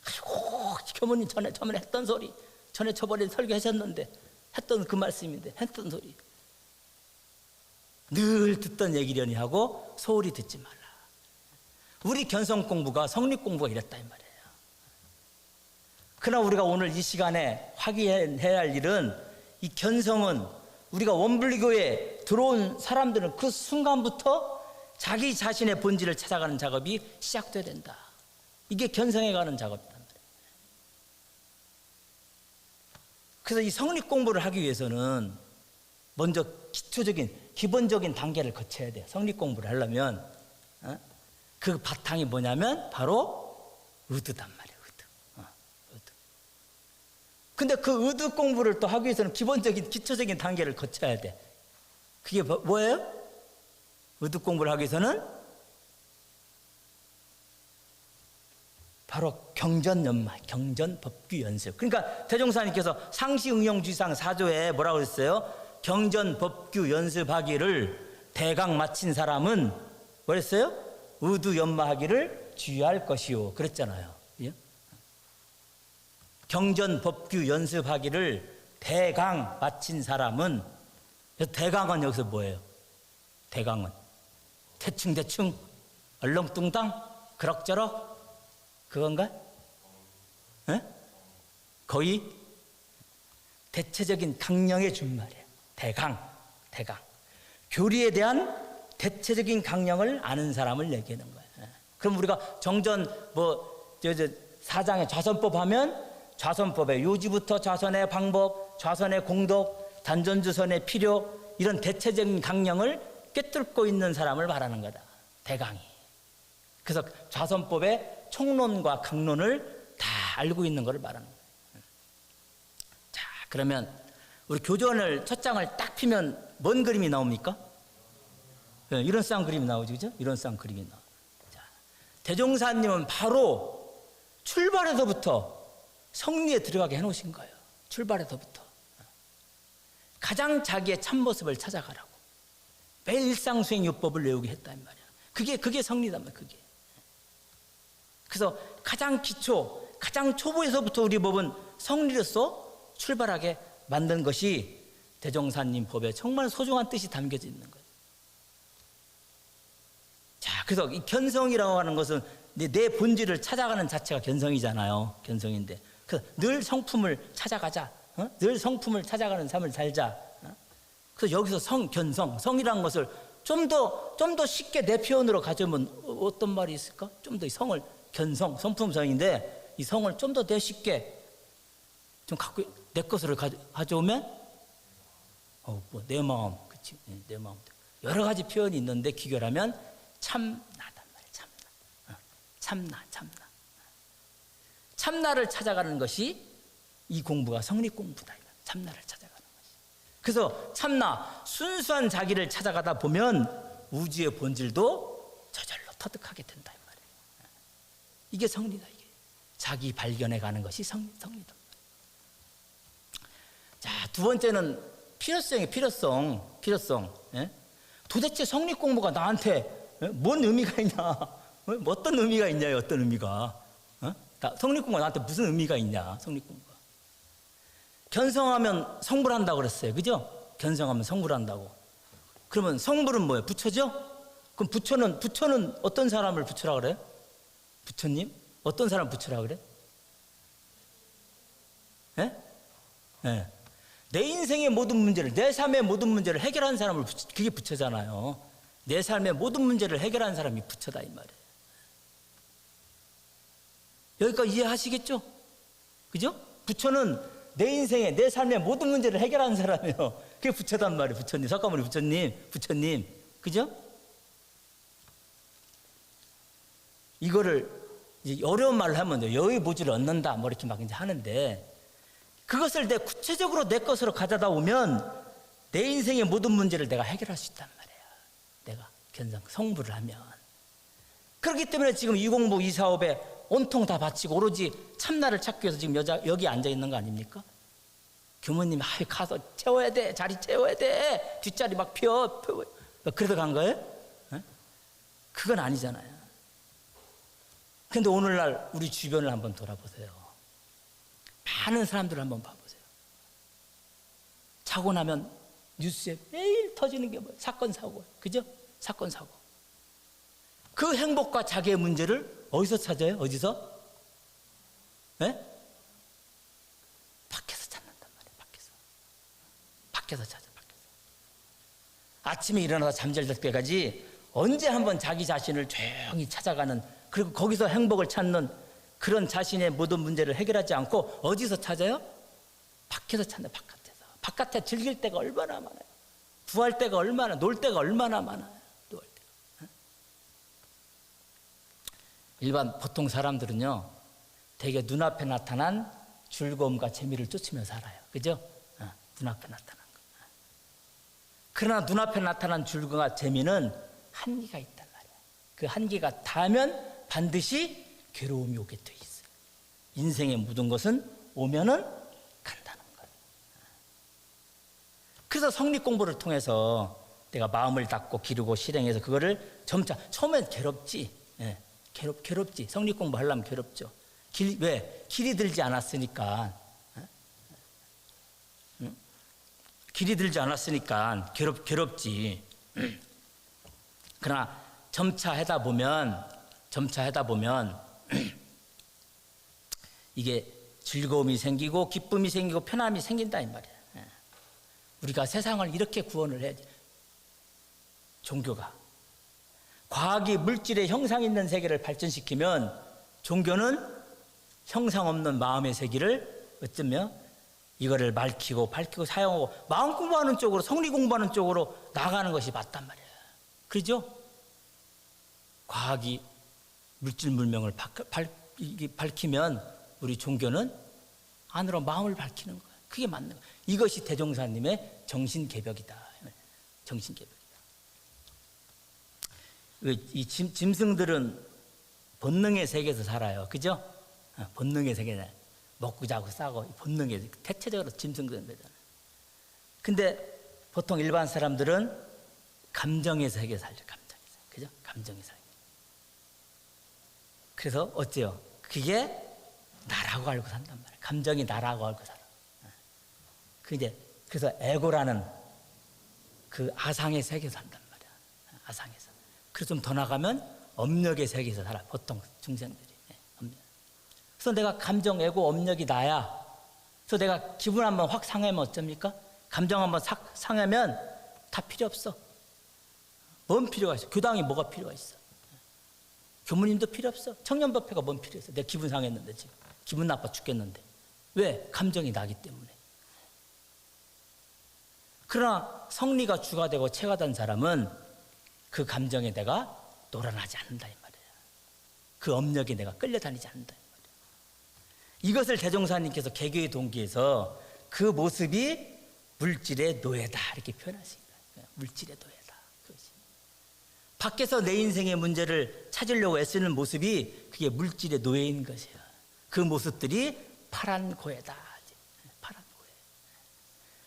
아이고 교모님 전에 했던 소리, 전에 저번에 설교하셨는데 했던 그 말씀인데 했던 소리 늘 듣던 얘기려니 하고 소홀히 듣지 말라. 우리 견성 공부가 성립 공부가 이랬다 이 말이에요. 그러나 우리가 오늘 이 시간에 확인해야 할 일은 이 견성은 우리가 원불교에 들어온 사람들은 그 순간부터 자기 자신의 본질을 찾아가는 작업이 시작돼야 된다. 이게 견성해 가는 작업이란 말이에요. 그래서 이 성립 공부를 하기 위해서는 먼저 기본적인 단계를 거쳐야 돼요. 성립 공부를 하려면 그 바탕이 뭐냐면 바로 의드단 말이에요. 의드. 근데 그 의드 공부를 또 하기 위해서는 기초적인 단계를 거쳐야 돼. 그게 뭐예요? 의드 공부를 하기 위해서는 바로 경전연마, 경전법규 연습. 그러니까 대종사님께서 상시응용주의상 4조에 뭐라고 했어요? 경전법규 연습하기를 대강 마친 사람은 뭐랬어요? 의두연마하기를 주의할 것이요. 그랬잖아요. 예? 경전법규 연습하기를 대강 마친 사람은, 대강은 여기서 뭐예요? 대강은 대충 얼렁뚱땅 그럭저럭 그건가? 에? 거의 대체적인 강령의 준말이에요. 대강. 교리에 대한 대체적인 강령을 아는 사람을 얘기하는 거예요. 그럼 우리가 정전 사장의 좌선법 하면 좌선법의 요지부터 좌선의 방법, 좌선의 공덕, 단전주선의 필요, 이런 대체적인 강령을 꿰뚫고 있는 사람을 말하는 거다. 대강이. 그래서 좌선법의 총론과 강론을 다 알고 있는 것을 말하는 거예요. 자, 그러면 우리 교전을 첫 장을 딱 피면 뭔 그림이 나옵니까? 네, 이런 쌍 그림이 나오죠, 그죠? 이런 쌍 그림이 나와. 자, 대종사님은 바로 출발에서부터 성리에 들어가게 해놓으신 거예요. 출발에서부터 가장 자기의 참모습을 찾아가라고 매일 일상수행요법을 외우게 했단 말이야. 그게 성리단 말이야. 그게. 그래서 가장 기초, 가장 초보에서부터 우리 법은 성리로서 출발하게 만든 것이 대종사님 법에 정말 소중한 뜻이 담겨져 있는 거예요. 자, 그래서 이 견성이라고 하는 것은 내 본질을 찾아가는 자체가 견성이잖아요. 견성인데, 그래서 늘 성품을 찾아가자. 늘 성품을 찾아가는 삶을 살자. 그래서 여기서 견성, 성이라는 것을 좀 더 쉽게 내 표현으로 가져오면 어떤 말이 있을까? 좀 더 이 성을 견성, 성품성인데 이 성을 좀 더 내 쉽게 좀 갖고 내 것으로 가져오면 내 마음, 그치? 내 마음. 여러 가지 표현이 있는데 기결하면 참나단 말이야. 참나. 참나를 찾아가는 것이 이 공부가 성립 공부다. 참나를 찾아가는 것이. 그래서 참나, 순수한 자기를 찾아가다 보면 우주의 본질도 저절로 터득하게 된다. 이 말이에요. 이게 성리다. 이게 자기 발견해 가는 것이 성리다. 자, 두 번째는 필요성이에요. 필요성. 예? 도대체 성립 공부가 나한테 뭔 의미가 있냐? 어떤 의미가 있냐요? 어떤 의미가? 성립 공부가 나한테 무슨 의미가 있냐? 성립 공부가. 견성하면 성불 한다고 그랬어요. 그죠? 견성하면 성불 한다고. 그러면 성불은 뭐예요? 부처죠? 그럼 부처는 어떤 사람을 부처라 그래요? 부처님? 어떤 사람 부처라 그래? 예? 예. 내 인생의 모든 문제를, 내 삶의 모든 문제를 해결하는 사람을 그게 부처잖아요. 내 삶의 모든 문제를 해결하는 사람이 부처다 이 말이에요. 여기까지 이해하시겠죠? 그죠? 부처는 내 인생의, 내 삶의 모든 문제를 해결하는 사람이에요. 그게 부처단 말이에요. 부처님, 석가모니 부처님. 그죠? 이거를 이제 어려운 말로 하면 여의 보지를 얻는다 뭐 이렇게 막 이제 하는데, 그것을 내 구체적으로 내 것으로 가져다 오면 내 인생의 모든 문제를 내가 해결할 수 있단 말이에요. 내가 견성, 성불을 하면. 그렇기 때문에 지금 이 공부, 이 사업에 온통 다 바치고 오로지 참나를 찾기 위해서 지금 여기 앉아 있는 거 아닙니까? 교무님, 가서 채워야 돼. 자리 채워야 돼. 뒷자리 막 펴. 그래서 간 거예요? 네? 그건 아니잖아요. 근데 오늘날 우리 주변을 한번 돌아보세요. 많은 사람들을 한번 봐보세요. 자고 나면 뉴스에 매일 터지는 게 뭐예요? 사건 사고. 그죠? 사건 사고. 그 행복과 자기의 문제를 어디서 찾아요? 어디서? 네? 밖에서 찾는단 말이에요. 밖에서 찾아. 밖에서. 아침에 일어나서 잠잘 때까지 언제 한번 자기 자신을 조용히 찾아가는, 그리고 거기서 행복을 찾는 그런 자신의 모든 문제를 해결하지 않고 어디서 찾아요? 밖에서 찾는, 바깥에서. 바깥에 즐길 때가 얼마나 많아요. 구할 때가 얼마나, 놀 때가 얼마나 많아요. 놀 때. 일반 보통 사람들은요, 되게 눈앞에 나타난 즐거움과 재미를 쫓으며 살아요. 그죠? 눈앞에 나타난 거. 그러나 눈앞에 나타난 즐거움과 재미는 한계가 있단 말이에요. 그 한계가 닿으면 반드시 괴로움이 오게 돼 있어요. 인생에 묻은 것은 오면은 간다는 거예요. 그래서 성리 공부를 통해서 내가 마음을 닫고 기르고 실행해서 그거를 점차, 처음엔 괴롭지. 예, 괴롭지. 성리 공부 하려면 괴롭죠. 왜? 길이 들지 않았으니까. 길이 들지 않았으니까 괴롭지. 그러나 점차 하다 보면 이게 즐거움이 생기고 기쁨이 생기고 편함이 생긴다 이 말이야. 우리가 세상을 이렇게 구원을 해야지. 종교가 과학이 물질의 형상 있는 세계를 발전시키면 종교는 형상 없는 마음의 세계를 어쩌면 이거를 밝히고 사용하고 마음 공부하는 쪽으로, 성리 공부하는 쪽으로 나가는 것이 맞단 말이에요. 그렇죠? 과학이 물질 물명을 밝히면 우리 종교는 안으로 마음을 밝히는 거예요. 그게 맞는 거예요. 이것이 대종사님의 정신개벽이다. 정신개벽이다. 이 짐승들은 본능의 세계에서 살아요. 그죠? 본능의 세계에 먹고 자고 싸고 본능의, 대체적으로 짐승들은 그러잖아요. 근데 보통 일반 사람들은 감정의 세계에 살죠. 감정의 세계. 그죠? 감정의 세계. 그래서 어때요? 그게 나라고 알고 산단 말이에요. 감정이 나라고 알고 살아. 그래서 에고라는 그 아상의 세계에서 산단 말이야. 아상에서. 그래서 좀 더 나가면 업력의 세계에서 살아. 보통 중생들이. 그래서 내가 감정, 에고, 업력이 나야. 그래서 내가 기분 한번 확 상하면 어쩝니까? 감정 한번 상하면 다 필요 없어. 뭔 필요가 있어? 교당이 뭐가 필요가 있어? 교무님도 필요 없어. 청년법회가 뭔 필요 있어? 내가 기분 상했는데 지금. 기분 나빠 죽겠는데. 왜? 감정이 나기 때문에. 그러나 성리가 주가 되고 체가 된 사람은 그 감정에 내가 놀아나지 않는다 이 말이에요. 그 업력에 내가 끌려다니지 않는다 이 말이에요. 이것을 대종사님께서 개교의 동기에서 그 모습이 물질의 노예다 이렇게 표현하십니다. 물질의 노예다. 그것이. 밖에서 내 인생의 문제를 찾으려고 애쓰는 모습이 그게 물질의 노예인 것이에요. 그 모습들이 파란 고해다. 파란 고해.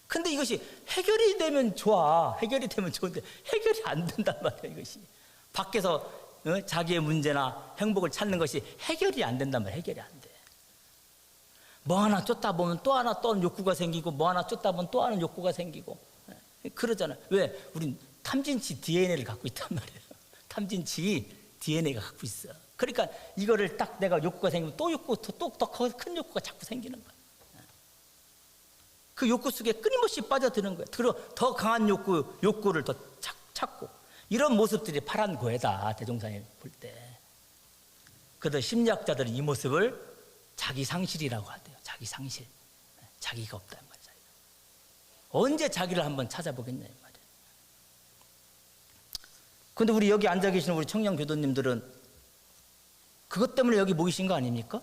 근데 이것이 해결이 되면 좋아. 해결이 되면 좋은데 해결이 안 된단 말이에요. 이것이. 밖에서 자기의 문제나 행복을 찾는 것이 해결이 안 된단 말이에요. 해결이 안 돼. 뭐 하나 쫓다 보면 또 하나 또 욕구가 생기고 뭐 하나 쫓다 보면 또 하나 욕구가 생기고 그러잖아요. 왜? 우린 탐진치 DNA를 갖고 있단 말이에요. 탐진치 DNA가 갖고 있어. 그러니까 이거를 딱 내가 욕구가 생기면 또 욕구, 또 큰 욕구가 자꾸 생기는 거야. 그 욕구 속에 끊임없이 빠져드는 거야. 더 강한 욕구를 더 찾고 이런 모습들이 파란 고해다. 대종사님 볼 때. 그래서 심리학자들은 이 모습을 자기 상실이라고 하대요. 자기 상실. 자기가 없다 이 말이야. 언제 자기를 한번 찾아보겠냐 이 말이야. 근데 우리 여기 앉아 계시는 우리 청년 교도님들은 그것 때문에 여기 모이신 거 아닙니까?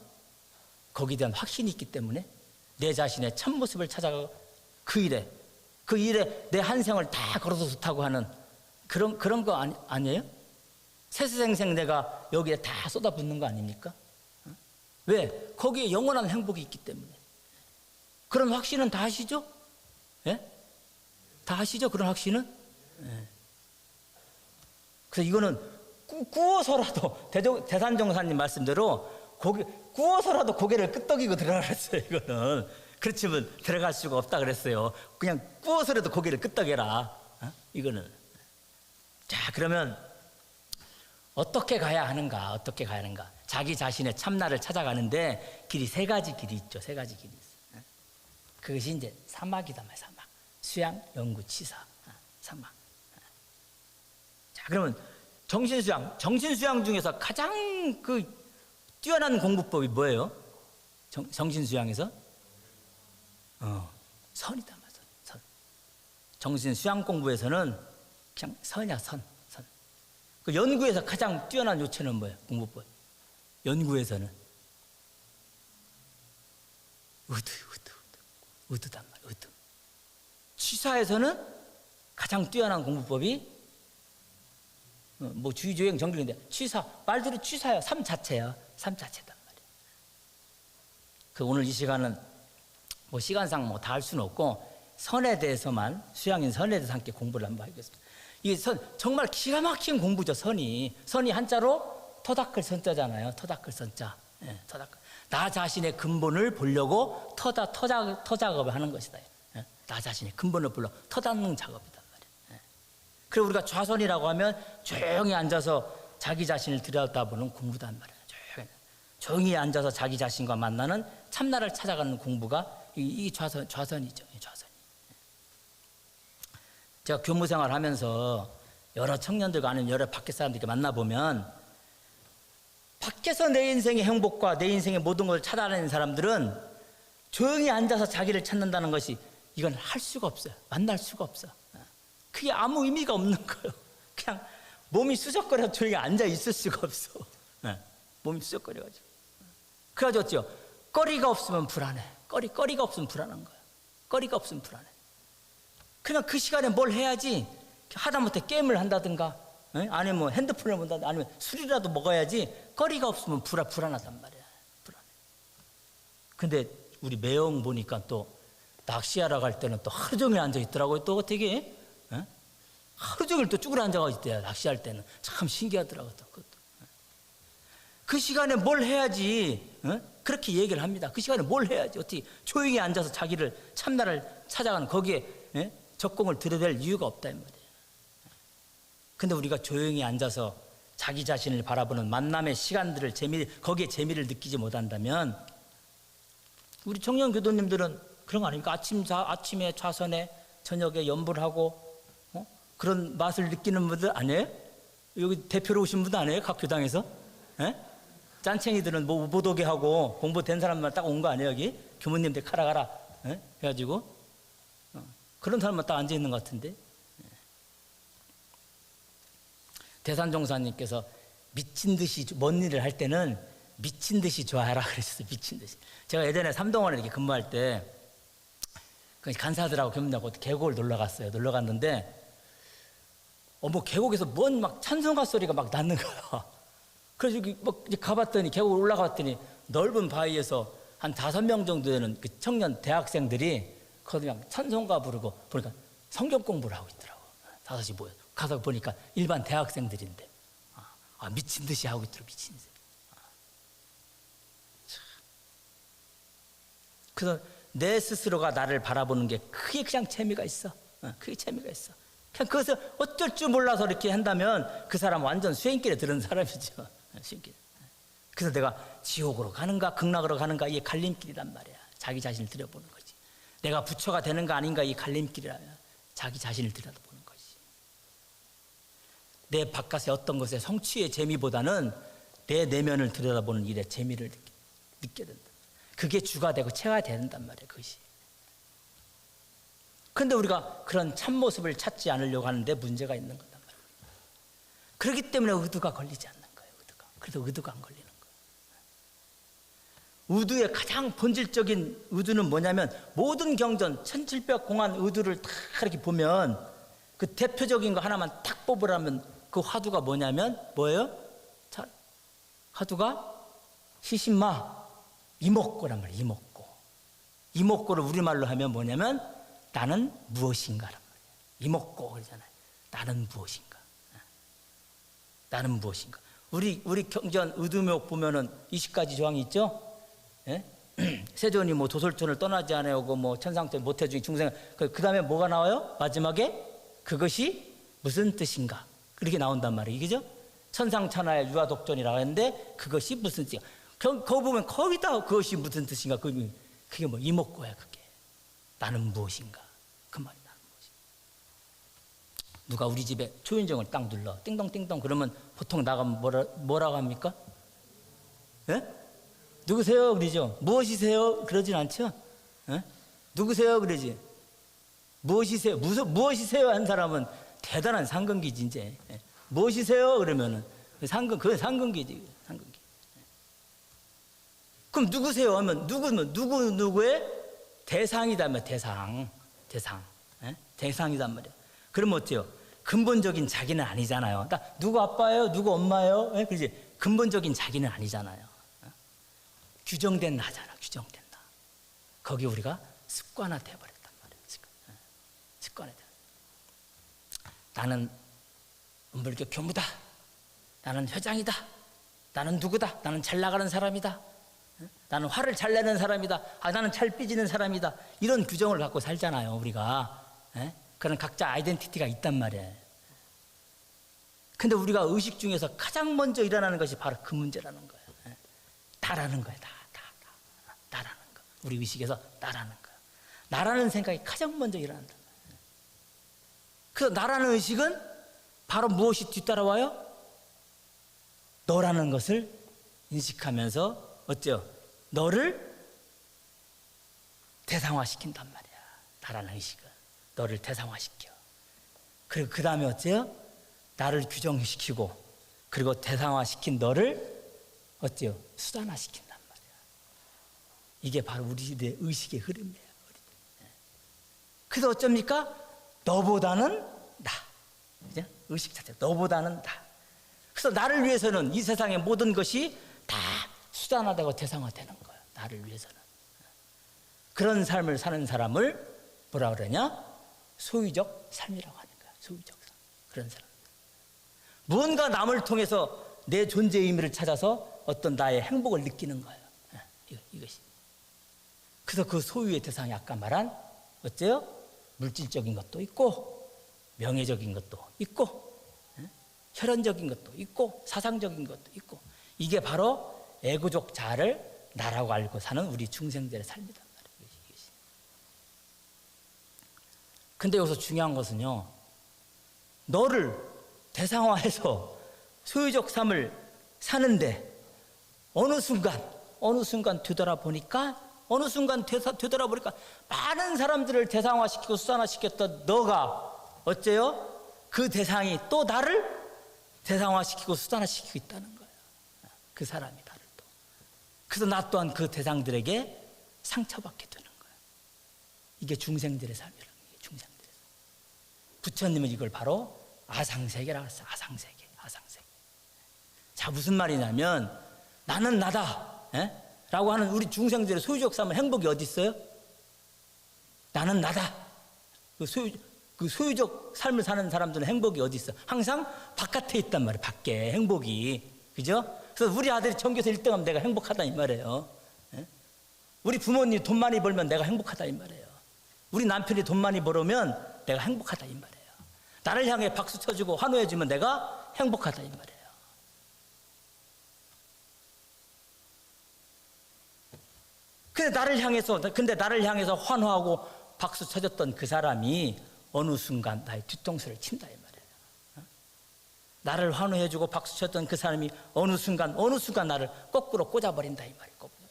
거기에 대한 확신이 있기 때문에 내 자신의 참모습을 찾아가 그 일에 내 한 생을 다 걸어서 좋다고 하는 그런 거 아니에요? 세세생생 내가 여기에 다 쏟아붓는 거 아닙니까? 왜? 거기에 영원한 행복이 있기 때문에. 그런 확신은 다 하시죠? 예? 다 하시죠? 그런 확신은? 예. 그래서 이거는 구워서라도 대산정사님 말씀대로 구워서라도 고개를 끄덕이고 들어가랬어요. 이거는 그렇지만 들어갈 수가 없다 그랬어요. 그냥 구워서라도 고개를 끄덕여라. 이거는. 자, 그러면 어떻게 가야 하는가? 어떻게 가야 하는가? 자기 자신의 참나를 찾아가는데 길이 세 가지 길이 있죠. 세 가지 길이 있어요. 그것이 이제 사막이단 말이에요. 사막. 수양, 연구, 치사. 사막. 자, 그러면 정신수양 중에서 가장 그 뛰어난 공부법이 뭐예요? 정신수양에서? 선이다 말이야. 선. 정신수양 공부에서는 그냥 선이야, 선. 그 연구에서 가장 뛰어난 요체는 뭐예요? 공부법. 연구에서는 의두단 말이야. 의두. 치사에서는 가장 뛰어난 공부법이 뭐 주의조행 정길인데 치사, 말대로 치사야. 삶 자체야. 삶 자체단 말이야. 그 오늘 이 시간은 뭐 시간상 뭐 다 할 수는 없고 선에 대해서만, 수양인 선에 대해서 함께 공부를 한번 하겠습니다. 이 선 정말 기가 막힌 공부죠. 선이 한자로 토닥을 선자잖아요. 토닥을 선자. 예, 토닥. 나 자신의 근본을 보려고 터작업을 하는 것이다. 예, 나 자신의 근본을 보려 터닫는 작업이단 말이에요. 예. 그리고 우리가 좌선이라고 하면 조용히 앉아서 자기 자신을 들여다보는 공부단 말이에요. 조용히 앉아서 자기 자신과 만나는 참나를 찾아가는 공부가 이 좌선이죠. 좌선. 제가 교무생활 하면서 여러 청년들과 아니면 여러 밖에 사람들께 만나보면 밖에서 내 인생의 행복과 내 인생의 모든 것을 찾아내는 사람들은 조용히 앉아서 자기를 찾는다는 것이 이건 할 수가 없어요. 만날 수가 없어. 그게 아무 의미가 없는 거예요. 그냥 몸이 수적거려서 조용히 앉아 있을 수가 없어. 몸이 수적거려가지고. 그래가지고 어찌요? 거리가 없으면 불안해. 거리가 없으면 불안한 거야. 거리가 없으면 불안해. 그냥 그 시간에 뭘 해야지. 하다못해 게임을 한다든가, 아니면 뭐 핸드폰을 본다든가, 아니면 술이라도 먹어야지. 거리가 없으면 불안하단 말이야. 불안해. 근데 우리 매형 보니까 또 낚시하러 갈 때는 또 하루 종일 앉아 있더라고요. 또 어떻게? 하루 종일 또 쭈그려 앉아가 있대요. 낚시할 때는. 참 신기하더라고요. 또 그것도. 그 시간에 뭘 해야지. 그렇게 얘기를 합니다. 그 시간에 뭘 해야지. 어떻게 조용히 앉아서 자기를 참나를 찾아가는 거기에 적공을 들여댈 이유가 없다 이 말이에요. 근데 우리가 조용히 앉아서 자기 자신을 바라보는 만남의 시간들을 거기에 재미를 느끼지 못한다면 우리 청년 교도님들은 그런 거 아닙니까? 아침에 좌선에 저녁에 연불 하고 그런 맛을 느끼는 분들 아니에요? 여기 대표로 오신 분들 아니에요? 각 교당에서? 짠챙이들은 뭐 못 오게 하고 공부된 사람만 딱 온 거 아니에요? 여기 교무님들 가라 해가지고 그런 사람만 딱 앉아 있는 것 같은데. 대산종사님께서 미친 듯이 먼 일을 할 때는 미친 듯이 좋아해라 그랬어요. 미친 듯이. 제가 예전에 삼동원에 이렇게 근무할 때 간사들하고 교무님하고 계곡을 놀러 갔어요. 놀러 갔는데 뭐 계곡에서 뭔 막 찬송가 소리가 막 나는 거야. 그래서 여기 막 가봤더니 계곡 올라갔더니 넓은 바위에서 한 5명 정도 되는 그 청년 대학생들이 거기 그냥 찬송가 부르고 보니까 성경 공부를 하고 있더라고. 5시 모여 가서 보니까 일반 대학생들인데 미친 듯이 하고 있더라고. 미친 듯이. 그래서 내 스스로가 나를 바라보는 게 그게 그냥 재미가 있어. 그게 재미가 있어. 그냥 그것을 어쩔 줄 몰라서 이렇게 한다면 그 사람은 완전 수행길에 들은 사람이죠. 수행길. 그래서 내가 지옥으로 가는가 극락으로 가는가 이게 갈림길이란 말이야. 자기 자신을 들여보는 거지. 내가 부처가 되는가 아닌가 이 갈림길이라면 자기 자신을 들여다보는 거지. 내 바깥의 어떤 것의 성취의 재미보다는 내 내면을 들여다보는 일에 재미를 느껴야 된다. 그게 주가 되고 체가 된단 말이야. 그것이. 그런데 우리가 그런 참모습을 찾지 않으려고 하는데 문제가 있는 거단 말이야. 그렇기 때문에 의도가 걸리지 않는 거예요. 그래서 의도가 안 걸리는 거예요. 의도의 가장 본질적인 의도는 뭐냐면 모든 경전 1700공안 의도를 다 이렇게 보면 그 대표적인 거 하나만 딱 뽑으라면 그 화두가 뭐냐면 뭐예요? 자, 화두가 시신마 이목고란 말이에요. 이목고를 우리말로 하면 뭐냐면 나는 무엇인가란 말이에요. 이목고 그러잖아요. 나는 무엇인가. 나는 무엇인가. 우리 경전 의두묘 보면은 20가지 조항이 있죠. 예? 세존이 뭐 도솔천을 떠나지 않아오고 뭐 천상천 모태중이 중생 그 다음에 뭐가 나와요? 마지막에 그것이 무슨 뜻인가? 그렇게 나온단 말이에요. 그죠? 천상천하의 유아독존이라고 하는데 그것이 무슨 뜻인가? 거기 보면 거기다 그것이 무슨 뜻인가? 그게 뭐 이목구야 그게. 나는 무엇인가? 그 말이 나는 무엇인가? 누가 우리 집에 초인종을 딱 눌러 띵동띵동 그러면 보통 나가면 뭐라고 합니까? 예? 누구세요? 그러죠. 무엇이세요? 그러진 않죠. 예? 누구세요? 그러지. 무엇이세요? 무엇이세요? 한 사람은 대단한 상근기지 이제. 예. 무엇이세요? 그러면은 그건 상근기지. 상근기. 예. 그럼 누구세요? 하면 누구의 대상이다면 대상. 예? 대상이단 말이야. 그러면 어때요? 근본적인 자기는 아니잖아요. 누구 아빠예요? 누구 엄마예요? 예? 그렇지. 근본적인 자기는 아니잖아요. 규정된 나잖아. 규정된 나. 거기 우리가 습관화돼 버렸단 말이에요. 습관화돼. 나는 은불교 교무다. 나는 회장이다. 나는 누구다. 나는 잘 나가는 사람이다. 나는 화를 잘 내는 사람이다. 나는 잘 삐지는 사람이다. 이런 규정을 갖고 살잖아요. 우리가. 그런 각자 아이덴티티가 있단 말이에요. 근데 우리가 의식 중에서 가장 먼저 일어나는 것이 바로 그 문제라는 거예요. 나라는 거예요. 나라는 거. 우리 의식에서 나라는 거예요. 나라는 생각이 가장 먼저 일어난다. 그래서 나라는 의식은 바로 무엇이 뒤따라와요? 너라는 것을 인식하면서 어때요? 너를 대상화시킨단 말이야. 나라는 의식은 너를 대상화시켜. 그리고 그 다음에 어때요? 나를 규정시키고 그리고 대상화시킨 너를 어때요? 수단화시킨단 말이야. 이게 바로 우리 시대의 의식의 흐름이에요. 그래서 어쩝니까? 너보다는 나. 그죠? 의식 자체 너보다는 나. 그래서 나를 위해서는 이 세상의 모든 것이 다 수단화되고 대상화되는 거예요. 나를 위해서는. 그런 삶을 사는 사람을 뭐라 그러냐? 소유적 삶이라고 하는 거야. 소유적 삶. 그런 사람. 무언가 남을 통해서 내 존재의 의미를 찾아서 어떤 나의 행복을 느끼는 거예요. 이것이. 그래서 그 소유의 대상이 아까 말한 어째요? 물질적인 것도 있고 명예적인 것도 있고 혈연적인 것도 있고 사상적인 것도 있고 이게 바로 애고적 자아를 나라고 알고 사는 우리 중생들의 삶이란 말이에요. 근데 여기서 중요한 것은요, 너를 대상화해서 소유적 삶을 사는데 어느 순간 되돌아보니까 많은 사람들을 대상화시키고 수단화시켰던 너가 어째요? 그 대상이 또 나를 대상화시키고 수단화시키고 있다는 거예요. 그 사람이 나를 또. 그래서 나 또한 그 대상들에게 상처받게 되는 거예요. 이게 중생들의 삶이라는 거예요. 중생들의 삶. 부처님은 이걸 바로 아상세계라고 했어요. 아상세계. 자, 무슨 말이냐면 나는 나다 라고 하는 우리 중생들의 소유적 삶은 행복이 어디 있어요? 나는 나다. 그 소유적 삶을 사는 사람들은 행복이 어디 있어? 항상 바깥에 있단 말이에요. 밖에 행복이. 그죠? 그래서 우리 아들이 전교에서 1등하면 내가 행복하다 이 말이에요. 우리 부모님 돈 많이 벌면 내가 행복하다 이 말이에요. 우리 남편이 돈 많이 벌으면 내가 행복하다 이 말이에요. 나를 향해 박수 쳐주고 환호해주면 내가 행복하다 이 말이에요. 근데 나를 향해서 환호하고 박수 쳐줬던 그 사람이 어느 순간 나의 뒤통수를 친다 이 말이에요. 나를 환호해주고 박수 쳤던 그 사람이 어느 순간 나를 거꾸로 꽂아버린다 이 말이에요. 거꾸로.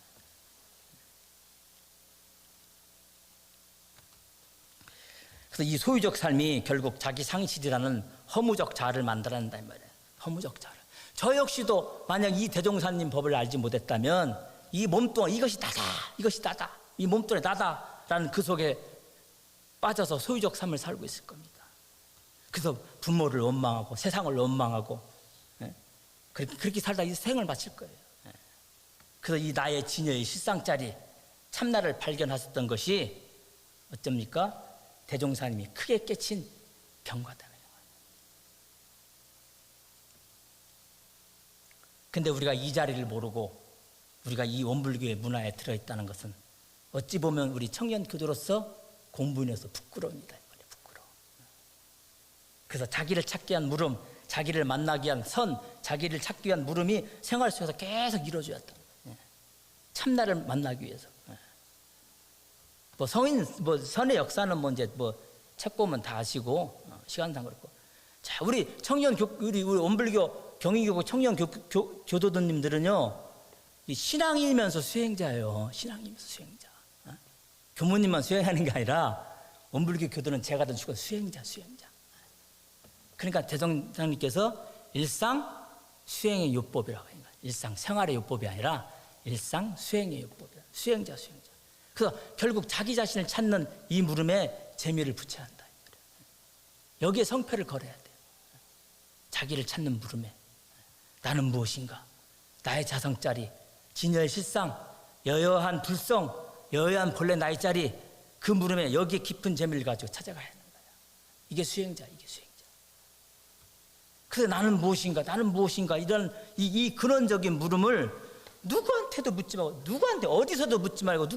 그래서 이 소유적 삶이 결국 자기 상실이라는 허무적 자아를 만들어낸다 이 말이에요. 허무적 자아를. 저 역시도 만약 이 대종사님 법을 알지 못했다면 이 몸뚱아리 이것이 나다 이 몸뚱아리 나다라는 그 속에 빠져서 소유적 삶을 살고 있을 겁니다. 그래서 부모를 원망하고 세상을 원망하고 그렇게 살다 이 생을 마칠 거예요. 그래서 이 나의 진여의 실상짜리 참나를 발견하셨던 것이 어쩝니까? 대종사님이 크게 깨친 경과다는 거예요. 근데 우리가 이 자리를 모르고 우리가 이 원불교의 문화에 들어있다는 것은 어찌 보면 우리 청년 교도로서 공부인으로서 부끄러웁니다. 부끄러워. 그래서 자기를 찾기 위한 물음, 자기를 만나기 위한 선, 자기를 찾기 위한 물음이 생활 속에서 계속 이루어져야 돼. 참나를 만나기 위해서. 뭐 성인, 뭐 선의 역사는 뭐 이제 뭐 책 보면 다 아시고 시간상 그렇고. 자, 우리 청년 우리 원불교 경희교구 청년 교도들님들은요, 이 신앙이면서 수행자예요. 신앙이면서 수행자. 교무님만 수행하는 게 아니라 원불교 교도는 제가 더 죽어 수행자. 그러니까 대성장님께서 일상 수행의 요법이라고 해요. 일상 생활의 요법이 아니라 일상 수행의 요법이야. 수행자. 그래서 결국 자기 자신을 찾는 이 물음에 재미를 붙여야 한다. 여기에 성패를 걸어야 돼요. 자기를 찾는 물음에 나는 무엇인가? 나의 자성짜리, 진여의 실상, 여여한 불성, 여여한 본래 나의 짜리, 그 물음에 여기에 깊은 재미를 가지고 찾아가야 하는 거야. 이게 수행자. 그래서 나는 무엇인가 이런 이 근원적인 물음을 누구한테도 묻지 말고, 누구한테 어디서도 묻지 말고,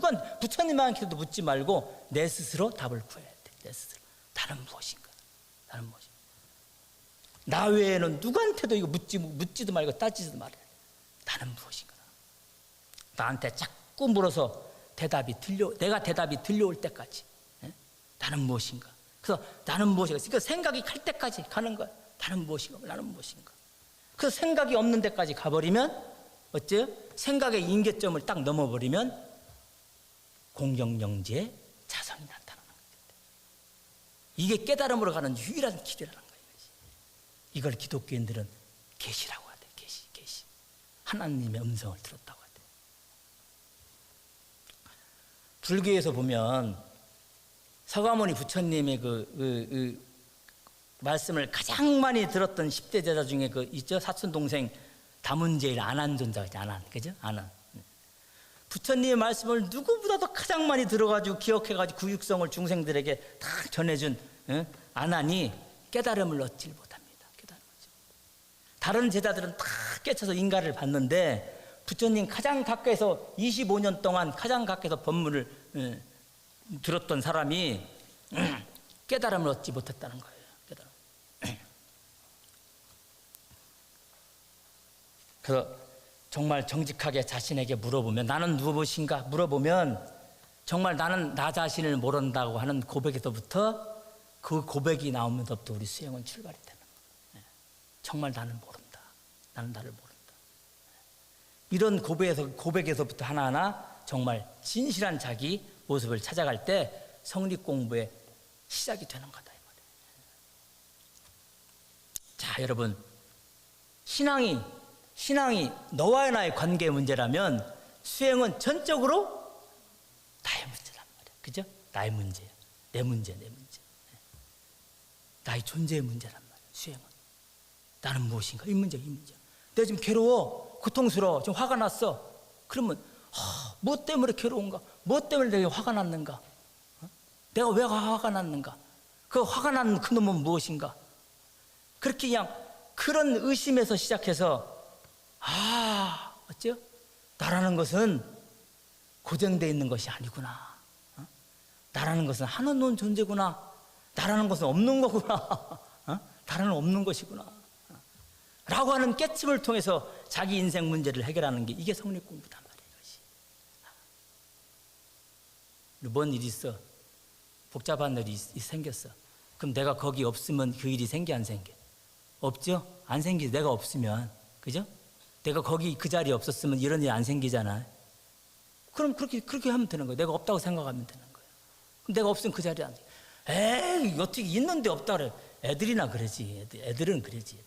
부처님한테도 묻지 말고 내 스스로 답을 구해야 돼. 내 스스로. 나는 무엇인가? 나 외에는 누구한테도 이거 묻지도 말고 따지지도 말아야 돼. 나는 무엇인가? 나한테 자꾸 물어서 내가 대답이 들려올 때까지. 나는 무엇인가? 그래서 나는 무엇인가? 그러니까 생각이 갈 때까지 가는 거야. 나는 무엇인가? 그래서 생각이 없는 데까지 가버리면 어째요? 생각의 임계점을 딱 넘어버리면 공경영지의 자성이 나타나는 거예요. 이게 깨달음으로 가는 유일한 길이라는 거예요. 이걸 기독교인들은 계시라고 하대. 계시. 하나님의 음성을 들었다고 하대. 불교에서 보면 서가모니 부처님의 그 말씀을 가장 많이 들었던 10대 제자 중에 그 있죠? 사촌 동생 다문제일 아난존자가 있죠. 그죠? 아난. 부처님의 말씀을 누구보다도 가장 많이 들어가지고 기억해가지고 그 육성을 중생들에게 다 전해준 아난이 깨달음을 얻지 못합니다. 다른 제자들은 다 깨쳐서 인가를 받는데 부처님 가장 가까이서 25년 동안 가장 가까이서 법문을 들었던 사람이 깨달음을 얻지 못했다는 거예요. 그래서 정말 정직하게 자신에게 물어보면 나는 무엇인가 물어보면 정말 나는 나 자신을 모른다고 하는 고백에서부터 그 고백이 나오면서부터 우리 수행은 출발이 되는 거예요. 정말 나는 모른다. 나는 나를 모른다. 이런 고백에서부터 하나하나 정말 진실한 자기 모습을 찾아갈 때 성립 공부의 시작이 되는 거다. 이 말이에요. 자, 여러분, 신앙이 너와 나의 관계 문제라면 수행은 전적으로 나의 문제란 말이야. 그죠? 나의 문제야. 내 문제. 나의 존재의 문제란 말이야. 수행은. 나는 무엇인가? 이 문제야. 내가 지금 괴로워. 고통스러워. 좀 화가 났어. 그러면 뭐 때문에 괴로운가? 뭐 때문에 내가 화가 났는가? 내가 왜 화가 났는가? 그 화가 난 그놈은 무엇인가? 그렇게 그냥 그런 의심에서 시작해서 어째요? 나라는 것은 고정되어 있는 것이 아니구나. 나라는 것은 하나는 존재구나. 나라는 것은 없는 거구나. 나라는 없는 것이구나. 라고 하는 깨침을 통해서 자기 인생 문제를 해결하는 게 이게 성립공부단 말이에요. 이것이. 뭔 일이 있어? 복잡한 일이 생겼어. 그럼 내가 거기 없으면 그 일이 생겨 안 생겨? 없죠? 안 생기지. 내가 없으면. 그죠? 내가 거기 그 자리에 없었으면 이런 일이 안 생기잖아. 그럼 그렇게 하면 되는 거예요. 내가 없다고 생각하면 되는 거예요. 그럼 내가 없으면 그 자리에 안 생겨. 에이, 어떻게 있는데 없다 그래. 애들이나 그러지. 애들은 그러지.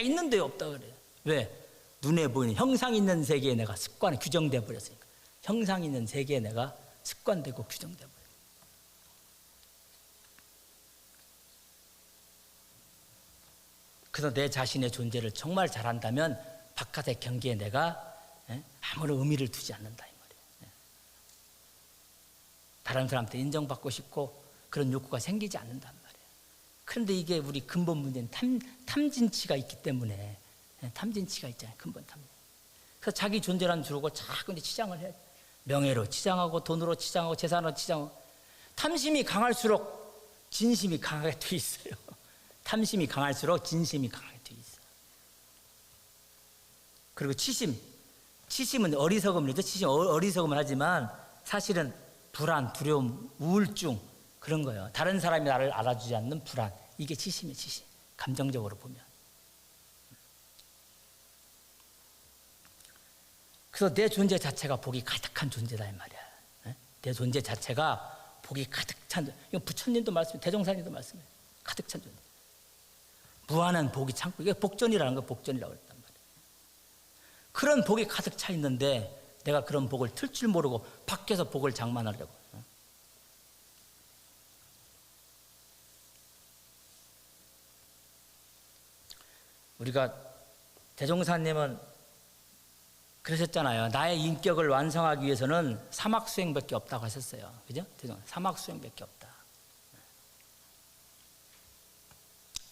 있는데 없다 그래. 왜? 눈에 보이는 형상 있는 세계에 내가 규정돼 버렸으니까. 형상 있는 세계에 내가 습관되고 규정돼 버려. 그래서 내 자신의 존재를 정말 잘한다면 바깥의 경계에 내가 아무런 의미를 두지 않는다 이 말이에요. 다른 사람한테 인정받고 싶고 그런 욕구가 생기지 않는단 말이에요. 그런데 이게 우리 근본 문제는 탐진치가 있기 때문에 탐진치가 있잖아요. 근본 탐진. 그래서 자기 존재라는 주로 자꾸 이제 치장을 해요. 명예로 치장하고 돈으로 치장하고 재산으로 치장하고 탐심이 강할수록 진심이 강하게 돼 있어요. 탐심이 강할수록 진심이 강하게 돼 있어. 그리고 치심은 어리석음이죠. 치심 어리석음을 하지만 사실은 불안, 두려움, 우울증 그런 거예요. 다른 사람이 나를 알아주지 않는 불안. 이게 치심이에요. 치심. 감정적으로 보면. 그래서 내 존재 자체가 복이 가득한 존재다 이 말이야. 내 존재 자체가 복이 가득 찬. 이건 부처님도 말씀해, 대종사님도 말씀해. 가득 찬 존재. 무한한 복이 참고 이게 복전이라는 거 복전이라고 했단 말이야. 그런 복이 가득 차 있는데 내가 그런 복을 틀 줄 모르고 밖에서 복을 장만하려고. 우리가 대종사님은 그러셨잖아요. 나의 인격을 완성하기 위해서는 사막수행밖에 없다고 하셨어요. 그죠? 사막수행밖에 없다.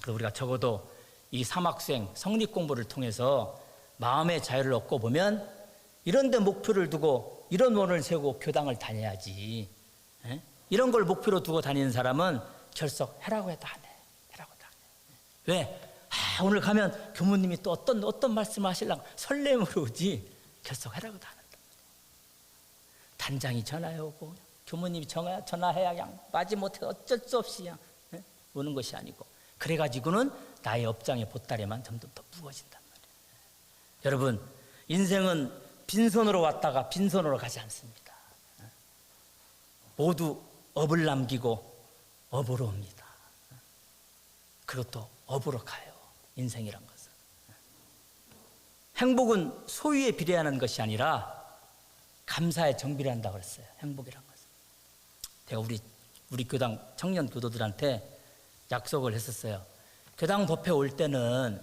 그래서 우리가 적어도 이 사막수행, 성립공부를 통해서 마음의 자유를 얻고 보면 이런 데 목표를 두고 이런 원을 세우고 교당을 다녀야지. 이런 걸 목표로 두고 다니는 사람은 결석 해라고 해도 안 해. 해라고 해도 안 해. 왜? 오늘 가면 교무님이 또 어떤 말씀을 하시려고 설렘으로 오지 결석해라고도 안 한다. 단장이 전화해 오고 교무님이 전화해야 그냥 마지못해 어쩔 수 없이 그냥 오는 것이 아니고 그래가지고는 나의 업장의 보따리만 점점 더 무거워진단 말이에요. 여러분 인생은 빈손으로 왔다가 빈손으로 가지 않습니다. 모두 업을 남기고 업으로 옵니다. 그리고 또 업으로 가요. 인생이란 것은. 행복은 소유에 비례하는 것이 아니라 감사에 정비례한다고 그랬어요. 행복이란 것은. 제가 우리 교당 청년 교도들한테 약속을 했었어요. 교당 법회 올 때는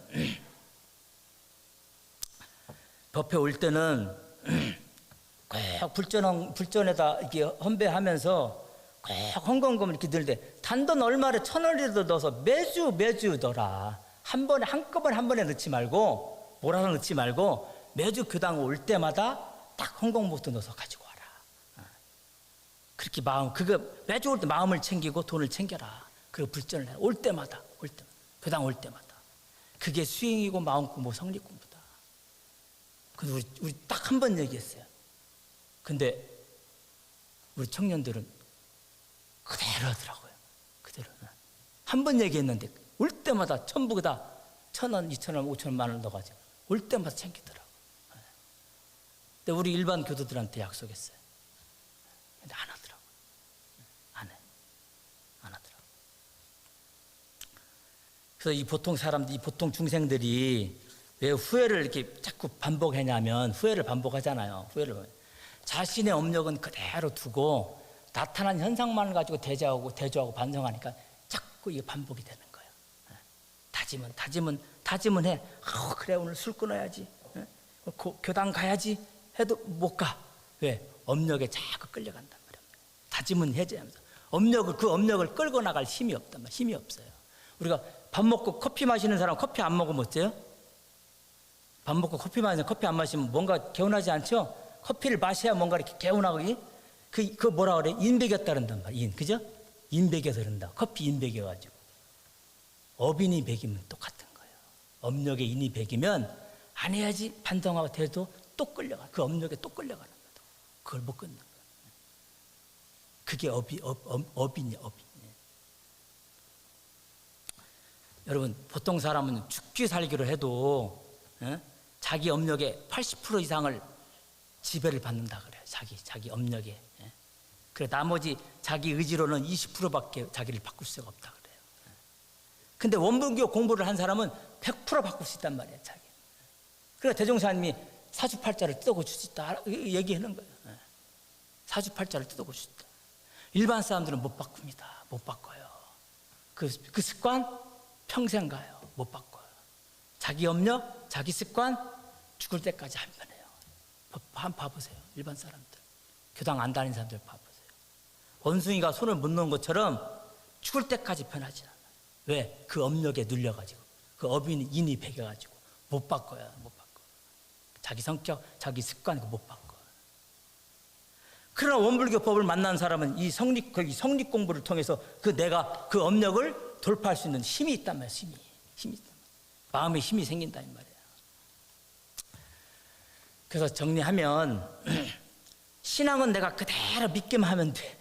꼭 불전에다 이렇게 헌배하면서 꼭 헌금금을 이렇게 넣는데 단돈 얼마를 1,000원이라도 넣어서 매주 넣어라. 한꺼번에 한 번에 넣지 말고 몰아서 넣지 말고 매주 교당 올 때마다 딱 헌금부터 넣어서 가지고 와라. 그렇게 그거 매주 올 때 마음을 챙기고 돈을 챙겨라. 그리고 불전을 해. 올 때마다 교당 올 때마다. 그게 수행이고 마음 공부, 성립 공부다. 그래서 우리 딱 한 번 얘기했어요. 근데 우리 청년들은 그대로 하더라고요. 그대로. 한 번 얘기했는데 올 때마다 전부 다 1,000원, 2,000원, 5,000원, 10,000원 넣어가지고 올 때마다 챙기더라고요. 근데 우리 일반 교도들한테 약속했어요. 근데 안 하더라고요. 안 하더라고요. 그래서 이 보통 사람들, 이 보통 중생들이 왜 후회를 이렇게 자꾸 반복하냐면 후회를 반복하잖아요. 자신의 업력은 그대로 두고 나타난 현상만 가지고 대조하고 반성하니까 자꾸 이게 반복이 되는 거예요. 다짐은 해. 그래 오늘 술 끊어야지. 교당 가야지 해도 못 가. 왜? 업력에 자꾸 끌려간단 말이에요. 다짐은 해줘야면서 그 업력을 끌고 나갈 힘이 없단 말이에요. 힘이 없어요. 우리가 밥 먹고 커피 마시는 사람 커피 안 먹으면 어때요? 밥 먹고 커피 안 마시면 뭔가 개운하지 않죠? 커피를 마셔야 뭔가 이렇게 개운하고 그 뭐라 그래? 인백였다 그런단 말이에요. 그죠? 인백여서 그런다. 커피 인백여가지고 업인이 백이면 똑같은 거예요. 업력에 인이 백이면 안 해야지 반성하고 돼도 또 끌려가. 그 업력에 또 끌려가는 거예요. 그걸 못 끊는 거예요. 그게 업인이에요. 업인. 여러분 보통 사람은 죽기 살기로 해도 자기 업력의 80% 이상을 지배를 받는다 그래요. 자기 업력에. 그래 나머지 자기 의지로는 20%밖에 자기를 바꿀 수가 없다 그래요. 근데 원불교 공부를 한 사람은 100% 바꿀 수 있단 말이에요. 자기. 그래서 대종사님이 사주팔자를 뜯어고칠 수 있다 얘기하는 거예요. 사주팔자를 뜯어고칠 수 있다. 일반 사람들은 못 바꿉니다. 못 바꿔요. 그 습관 평생 가요. 못 바꿔요. 자기 업력, 자기 습관 죽을 때까지 안 변해요. 한번 봐보세요. 일반 사람들. 교당 안 다니는 사람들 봐보세요. 원숭이가 손을 못 놓은 것처럼 죽을 때까지 변하지 않아요. 왜? 그 업력에 눌려가지고 그 인이 배겨가지고 못 바꿔요. 못 바꿔. 자기 성격, 자기 습관 못 바꿔. 그러나 원불교법을 만난 사람은 이 성립 공부를 통해서 내가 그 업력을 돌파할 수 있는 힘이 있단 말이에요. 힘이 있단 말이에요. 마음의 힘이 생긴다 이 말이에요. 그래서 정리하면 신앙은 내가 그대로 믿기만 하면 돼.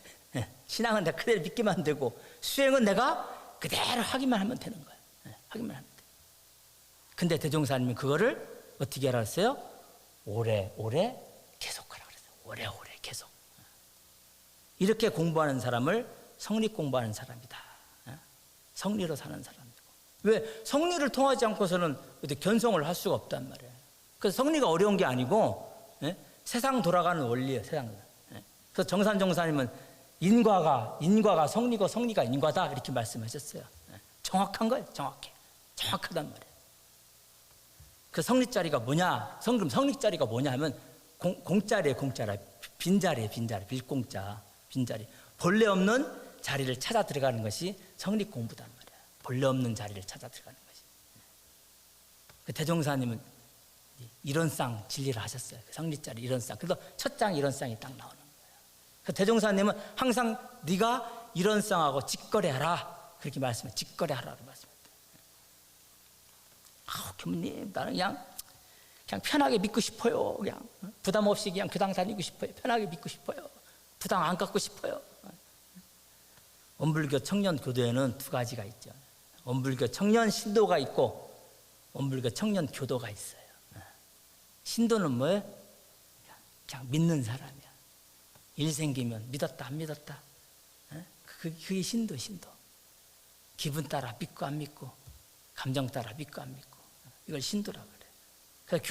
신앙은 내가 그대로 믿기만 하면 되고 수행은 내가 그대로 하기만 하면 되는 거예요. 하기만 하면 돼. 근데 대종사님이 그거를 어떻게 하라 했어요? 오래오래 계속하라 그랬어요. 오래오래 계속. 이렇게 공부하는 사람을 성리 공부하는 사람이다. 성리로 사는 사람이고. 왜? 성리를 통하지 않고서는 견성을 할 수가 없단 말이에요. 그래서 성리가 어려운 게 아니고 세상 돌아가는 원리예요. 세상. 그래서 정산정사님은 인과가 성리고 성리가 인과다 이렇게 말씀하셨어요. 정확한 거예요. 정확하단 말이에요. 그 성리자리가 뭐냐? 그럼 성리자리가 뭐냐 하면 공자리에 공자라 빈자리에 빈자리 빌공자 빈자리 본래 없는 자리를 찾아 들어가는 것이 성리 공부단 말이야. 본래 없는 자리를 찾아 들어가는 것이. 그 대종사님은 이론상 진리를 하셨어요. 그 성리자리 이론상. 그래서 첫 장 이론상이 딱 나오는 거예요. 그 대종사님은 항상 네가 이론상하고 직거래하라 그렇게 말씀해. 직거래하라고 말씀했어요. 교무님 나는 그냥 편하게 믿고 싶어요. 그냥 부담 없이 그냥 교당 다니고 싶어요. 편하게 믿고 싶어요. 부담 안 갖고 싶어요. 원불교 청년 교도에는 두 가지가 있죠. 원불교 청년 신도가 있고 원불교 청년 교도가 있어요. 신도는 뭐예요? 그냥 믿는 사람이야. 일 생기면 믿었다 안 믿었다. 그게 신도. 기분 따라 믿고 안 믿고 감정 따라 믿고 안 믿고 이걸 신도라고 그래요. 그래서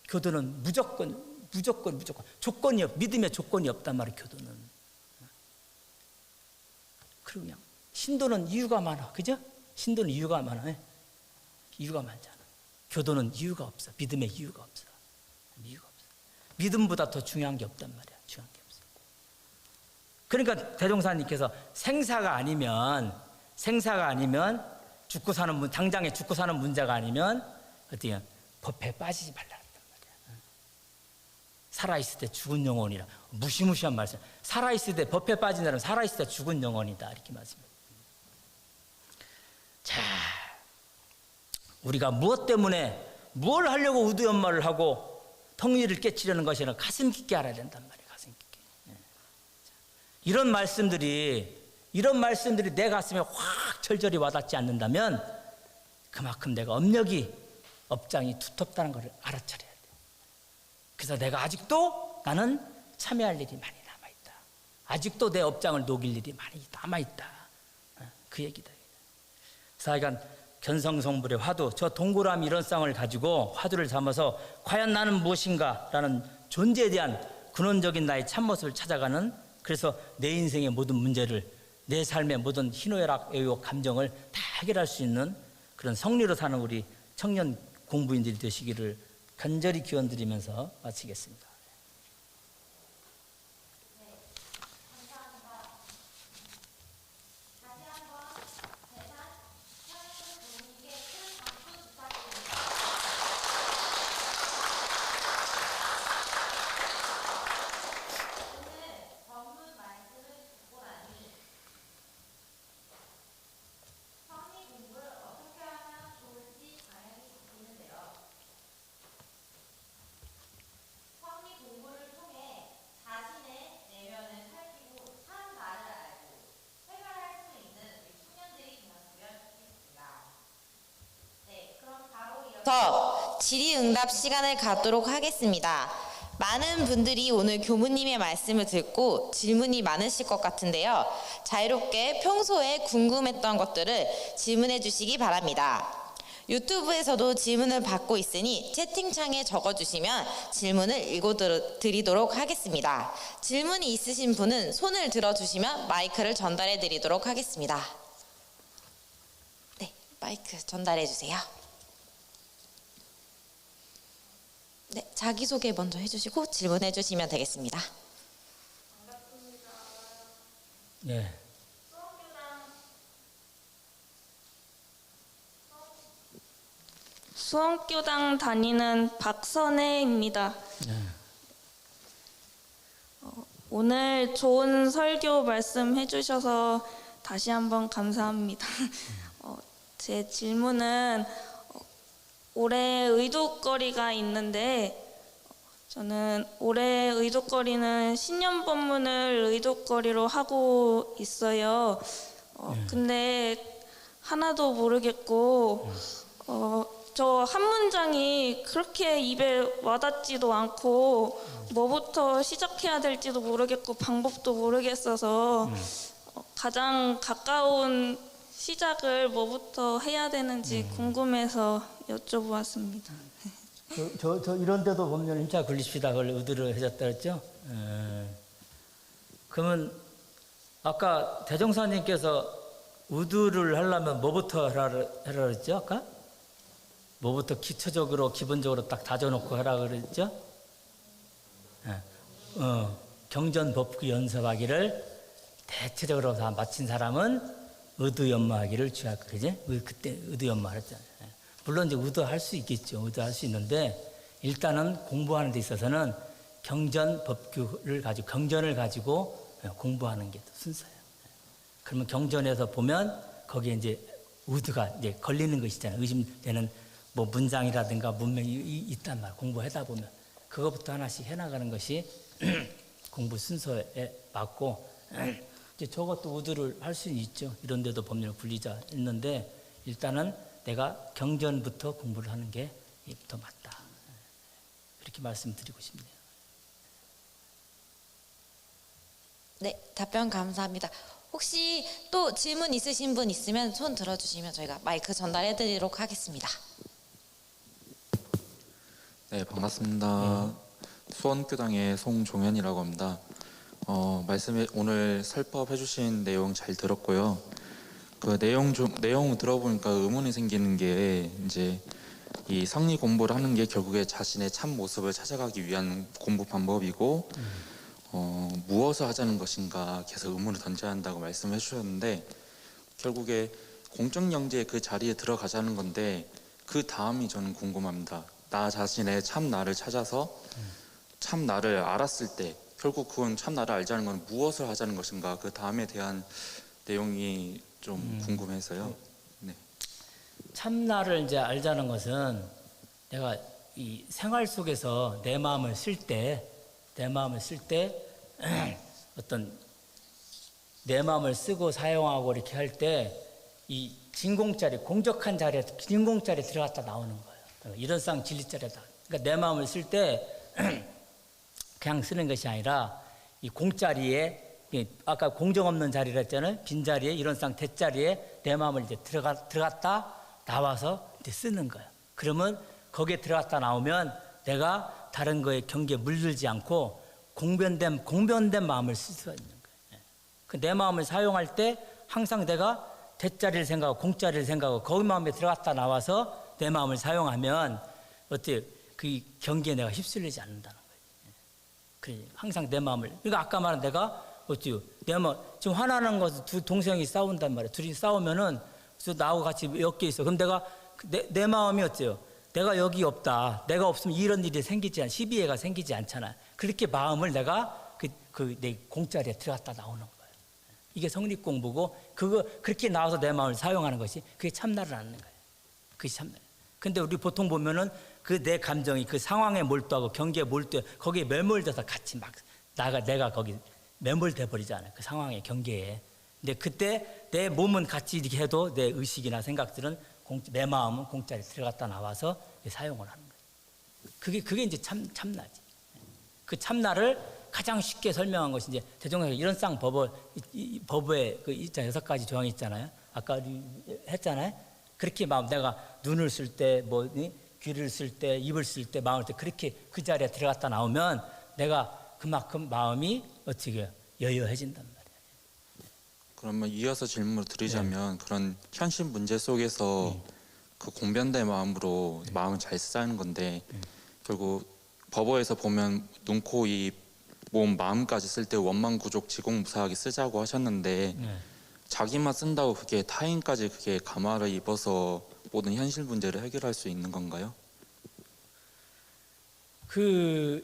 교도는 무조건 조건이 믿음에 조건이 없단 말이에요. 교도는. 그리고 그냥 신도는 이유가 많아. 그죠? 신도는 이유가 많아. 이유가 많잖아. 교도는 이유가 없어. 믿음에 이유가 없어. 믿음보다 더 중요한 게 없단 말이야. 중요한 게 없어. 그러니까 대종사님께서 생사가 아니면 당장에 죽고 사는 문제가 아니면 어떻게 법에 빠지지 말라 했단 말이야. 살아있을 때 죽은 영혼이라 무시무시한 말씀. 살아있을 때 법에 빠진 사람은 살아있을 때 죽은 영혼이다 이렇게 말씀해요. 자, 우리가 무엇 때문에 뭘 하려고 우두연마를 하고 통리를 깨치려는 것이라 가슴 깊게 알아야 된단 말이에요. 가슴 깊게. 이런 말씀들이 내 가슴에 확 절절히 와닿지 않는다면 그만큼 내가 업장이 두텁다는 것을 알아차려야 돼. 그래서 내가 아직도 나는 참여할 일이 많이 남아있다. 아직도 내 업장을 녹일 일이 많이 남아있다. 그 얘기다. 사이간 견성성불의 화두, 저 동그라미 이런 쌍을 가지고 화두를 삼아서 과연 나는 무엇인가라는 존재에 대한 근원적인 나의 참모습을 찾아가는, 그래서 내 인생의 모든 문제를, 내 삶의 모든 희노애락, 애욕, 감정을 다 해결할 수 있는 그런 성리로 사는 우리 청년 공부인들이 되시기를 간절히 기원드리면서 마치겠습니다. 질의응답 시간을 갖도록 하겠습니다. 많은 분들이 오늘 교무님의 말씀을 듣고 질문이 많으실 것 같은데요. 자유롭게 평소에 궁금했던 것들을 질문해 주시기 바랍니다. 유튜브에서도 질문을 받고 있으니 채팅창에 적어주시면 질문을 읽어드리도록 하겠습니다. 질문이 있으신 분은 손을 들어주시면 마이크를 전달해 드리도록 하겠습니다. 네, 마이크 전달해 주세요. 네, 자기소개 먼저 해주시고 질문해 주시면 되겠습니다. 반갑습니다. 네. 수원교당 다니는 박선혜입니다. 네. 오늘 좋은 설교 말씀해 주셔서 다시 한번 감사합니다. 제 질문은 올해 의독거리가 있는데 저는 올해 의독거리는 신년법문을 의독거리로 하고 있어요. 근데 하나도 모르겠고 저 한 문장이 그렇게 입에 와닿지도 않고 뭐부터 시작해야 될지도 모르겠고 방법도 모르겠어서 가장 가까운 시작을 뭐부터 해야 되는지 궁금해서 여쭤보았습니다. 저 이런 데도 보면 힘차 굴립시다 그걸 의도를 하셨다 그랬죠? 그러면 아까 대종사님께서 우두를 하려면 뭐부터 하라 그랬죠? 아까? 뭐부터 기초적으로 기본적으로 딱 다져놓고 하라 그랬죠? 경전법규 연습하기를 대체적으로 다 마친 사람은 의두연마하기를 취할 그지? 그때 의두연마 했잖아요. 물론 이제 의도할 수 있겠죠. 의도할 수 있는데 일단은 공부하는 데 있어서는 경전법규를 가지고 경전을 가지고 공부하는 게 더 순서예요. 그러면 경전에서 보면 거기에 이제 의도가 이제 걸리는 것이잖아요. 의심되는 뭐 문장이라든가 문명이 있단 말이에요. 공부하다 보면 그것부터 하나씩 해나가는 것이 공부 순서에 맞고 이제 저것도 의도를 할 수는 있죠. 이런 데도 법률 분리자 있는데 일단은 내가 경전부터 공부를 하는 게 더 맞다. 이렇게 말씀드리고 싶네요. 네, 답변 감사합니다. 혹시 또 질문 있으신 분 있으면 손 들어주시면 저희가 마이크 전달해 드리도록 하겠습니다. 네, 반갑습니다. 수원교당의 송종현이라고 합니다. 말씀에 오늘 설법해 주신 내용 잘 들었고요. 그 내용 들어보니까 의문이 생기는 게 이제 이 상리 공부를 하는 게 결국에 자신의 참 모습을 찾아가기 위한 공부 방법이고 무엇을 하자는 것인가 계속 의문을 던져야 한다고 말씀해 주셨는데 결국에 공정영재 그 자리에 들어가자는 건데 그 다음이 저는 궁금합니다. 나 자신의 참 나를 찾아서 참 나를 알았을 때 결국 그건 참 나를 알자는 건 무엇을 하자는 것인가 그 다음에 대한 내용이 좀 궁금해서요. 네. 참나를 이제 알자는 것은 내가 이 생활 속에서 내 마음을 쓸 때 어떤 내 마음을 쓰고 사용하고 이렇게 할 때 이 진공자리 공적한 자리에 진공자리에 들어갔다 나오는 거예요. 이런상 진리자리다. 그러니까 내 마음을 쓸 때 그냥 쓰는 것이 아니라 이 공자리에 아까 공정 없는 자리라 했잖아요. 빈 자리에 이런상 대자리에 내 마음을 이제 들어갔다 나와서 이제 쓰는 거예요. 그러면 거기에 들어갔다 나오면 내가 다른 거에 경계에 물들지 않고 공변된 마음을 쓸 수가 있는 거예요. 내 마음을 사용할 때 항상 내가 대자리를 생각하고 공자리를 생각하고 거기 마음에 들어갔다 나와서 내 마음을 사용하면 어때요? 그 경계에 내가 휩쓸리지 않는다는 거예요. 그래 항상 내 마음을 그러니까 아까 말한 내가 어때요? 내 마음 지금 화나는 것은 두 동생이 싸운단 말이에요. 둘이 싸우면은 나하고 같이 엮여 있어. 그럼 내가 내 마음이 어때요? 내가 여기 없다. 내가 없으면 이런 일이 생기지 않아. 시비해가 생기지 않잖아. 그렇게 마음을 내가 내 공자리에 들어갔다 나오는 거예요. 이게 성립 공부고 그렇게 나와서 내 마음을 사용하는 것이 그게 참나를 아는 거예요. 그게 참나. 근데 우리 보통 보면은 그 내 감정이 그 상황에 몰두하고 경계에 몰두해 거기에 매몰돼서 같이 막 내가 거기 매몰돼 버리잖아요. 그 상황의 경계에. 근데 그때 내 몸은 같이 이렇게 해도 내 의식이나 생각들은 내 마음은 공짜리에 들어갔다 나와서 사용을 하는 거예요. 그게 이제 참나지. 그 참나를 가장 쉽게 설명한 것이 이제 대종사 이런 쌍 법에 그 있잖아요. 6가지 조항이 있잖아요. 아까 했잖아요. 그렇게 마음 내가 눈을 쓸 때 뭐 귀를 쓸 때 입을 쓸 때 마음을 때 그렇게 그 자리에 들어갔다 나오면 내가 그만큼 마음이 어떻게 여여해진단 말이에요. 그러면 이어서 질문을 드리자면 그런 현실 문제 속에서 그 공변된 마음으로 마음을 잘 쓰자는 건데 결국 법어에서 보면 눈, 코, 입, 몸, 마음까지 쓸 때 원망구족 지공무사하게 쓰자고 하셨는데 자기만 쓴다고 그게 타인까지 그게 감화를 입어서 모든 현실 문제를 해결할 수 있는 건가요?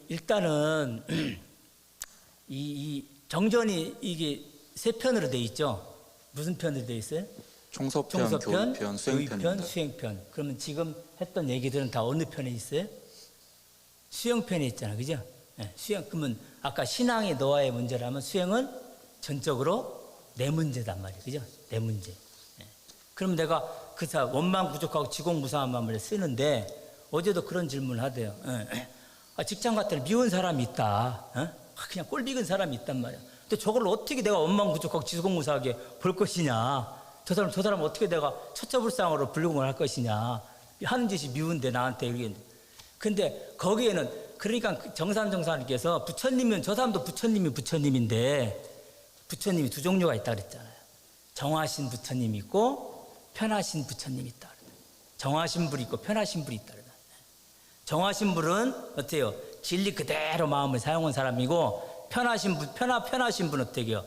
일단은 이 정전이 이게 세 편으로 돼 있죠. 무슨 편이 돼 있어요? 총서편, 총서편, 교육편, 수행편입니다. 교육편, 수행편. 그러면 지금 했던 얘기들은 다 어느 편에 있어요? 수행편에 있잖아, 그죠? 네, 수행. 그러면 아까 신앙이 너와의 문제라면 수행은 전적으로 내 문제단 말이에요, 그죠? 내 문제. 네. 그럼 내가 그 원망 부족하고 지공무사한 마음을 쓰는데 어제도 그런 질문을 하대요. 직장 갔더니 미운 사람이 있다. 그냥 꼴비근 사람이 있단 말이야. 근데 저걸 어떻게 내가 원망 부족하고 지공무사하게 볼 것이냐? 저 사람 어떻게 내가 처처불상으로 불공을 할 것이냐? 하는 짓이 미운데 나한테 이러겠는데. 근데 거기에는 그러니까 정산님께서 부처님은 저 사람도 부처님이 부처님인데 부처님이 두 종류가 있다 그랬잖아요. 정하신 부처님이 있고 편하신 부처님이 있다. 정하신 불이 있고 편하신 불이 있다. 정하신 불은 어때요? 진리 그대로 마음을 사용한 사람이고 편하신 분은 어때요?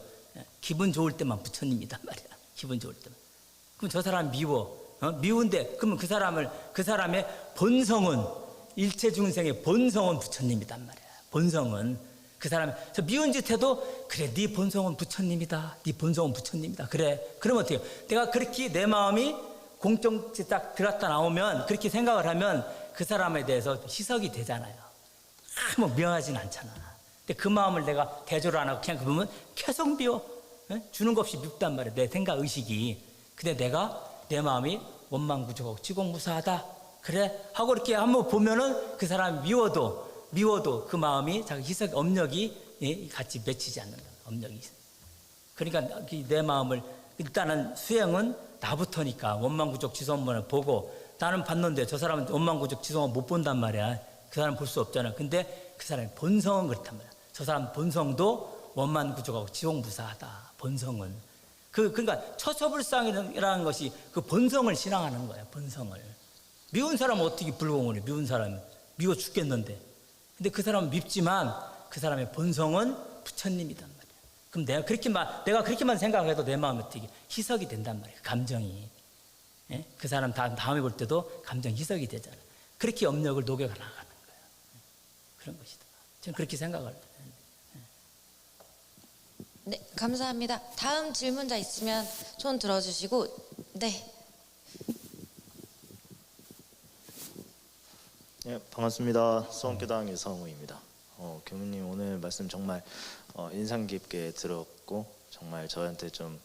기분 좋을 때만 부처님이단 말이야. 기분 좋을 때만. 그럼 저 사람 미워. 미운데 그러면 그 사람의 본성은 일체 중생의 본성은 부처님이단 말이야. 본성은 그 사람이 저 미운 짓 해도 그래 네 본성은 부처님이다. 네 본성은 부처님이다. 그래. 그러면 어때요? 내가 그렇게 내 마음이 공정지 딱 들었다 나오면 그렇게 생각을 하면 그 사람에 대해서 희석이 되잖아요. 뭐 미워하진 않잖아. 근데 그 마음을 내가 대조를 안 하고 그냥 보면 계속 미워. 주는 것 없이 밉단 말이야. 내 생각 의식이. 근데 내가 내 마음이 원망부족하고 지공무사하다. 그래 하고 이렇게 한번 보면은 그 사람이 미워도 그 마음이 자기 희석 업력이 같이 맺히지 않는다. 업력이 있어. 그러니까 내 마음을 일단은 수행은 나부터니까 원망부족 지성문을 보고 나는 봤는데 저 사람은 원망부족 지성을 못 본단 말이야. 그 사람 볼 수 없잖아. 근데 그 사람의 본성은 그렇단 말이야. 저 사람 본성도 원망부족하고 지공무사하다. 본성은 그러니까 처처불상이라는 것이 그 본성을 신앙하는 거야. 본성을. 미운 사람은 어떻게 불공을 해? 미운 사람은 미워 죽겠는데. 근데 그 사람은 밉지만 그 사람의 본성은 부처님이단 말이야. 그럼 내가 그렇게만 생각해도 내 마음이 어떻게 희석이 된단 말이야. 감정이. 예? 그 사람 다음에 볼 때도 감정 희석이 되잖아. 그렇게 업력을 녹여가 나가는 거야. 그런 것이다. 저는 그렇게 생각을 해요. 네, 감사합니다. 다음 질문자 있으면 손 들어주시고, 네. 네, 반갑습니다. 수원교당의 성우입니다. 교무님 오늘 말씀 정말 인상 깊게 들었고 정말 저한테 좀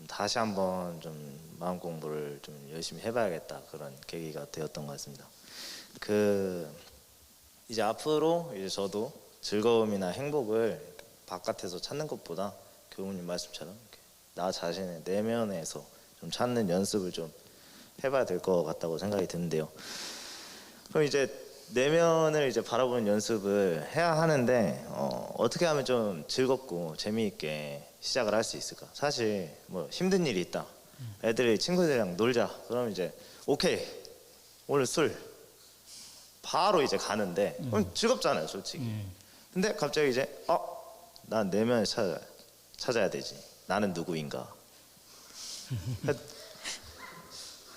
다시 한번 좀 마음 공부를 좀 열심히 해봐야겠다 그런 계기가 되었던 것 같습니다. 이제 앞으로 이제 저도 즐거움이나 행복을 바깥에서 찾는 것보다 교무님 말씀처럼 나 자신의 내면에서 좀 찾는 연습을 좀 해봐야 될 것 같다고 생각이 드는데요. 그럼 이제 내면을 이제 바라보는 연습을 해야 하는데 어떻게 하면 좀 즐겁고 재미있게 시작을 할 수 있을까? 사실 뭐 힘든 일이 있다. 애들이 친구들이랑 놀자. 그럼 이제 오케이 오늘 술 바로 이제 가는데 그럼 즐겁잖아요, 솔직히. 근데 갑자기 이제 난 내면을 찾아야 되지. 나는 누구인가?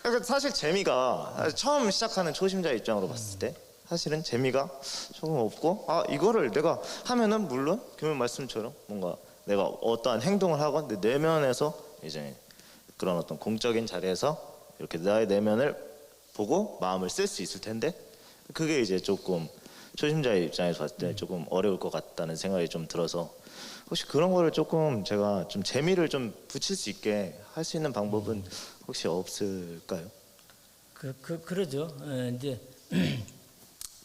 그러니까 사실 재미가 처음 시작하는 초심자 입장으로 봤을 때 사실은 재미가 조금 없고 이거를 내가 하면은 물론 교수님 말씀처럼 뭔가 내가 어떠한 행동을 하건 내 내면에서 이제 그런 어떤 공적인 자리에서 이렇게 나의 내면을 보고 마음을 쓸 수 있을 텐데 그게 이제 조금 초심자의 입장에서 봤을 때 조금 어려울 것 같다는 생각이 좀 들어서 혹시 그런 거를 조금 제가 좀 재미를 좀 붙일 수 있게 할 수 있는 방법은 혹시 없을까요? 그러죠. 이제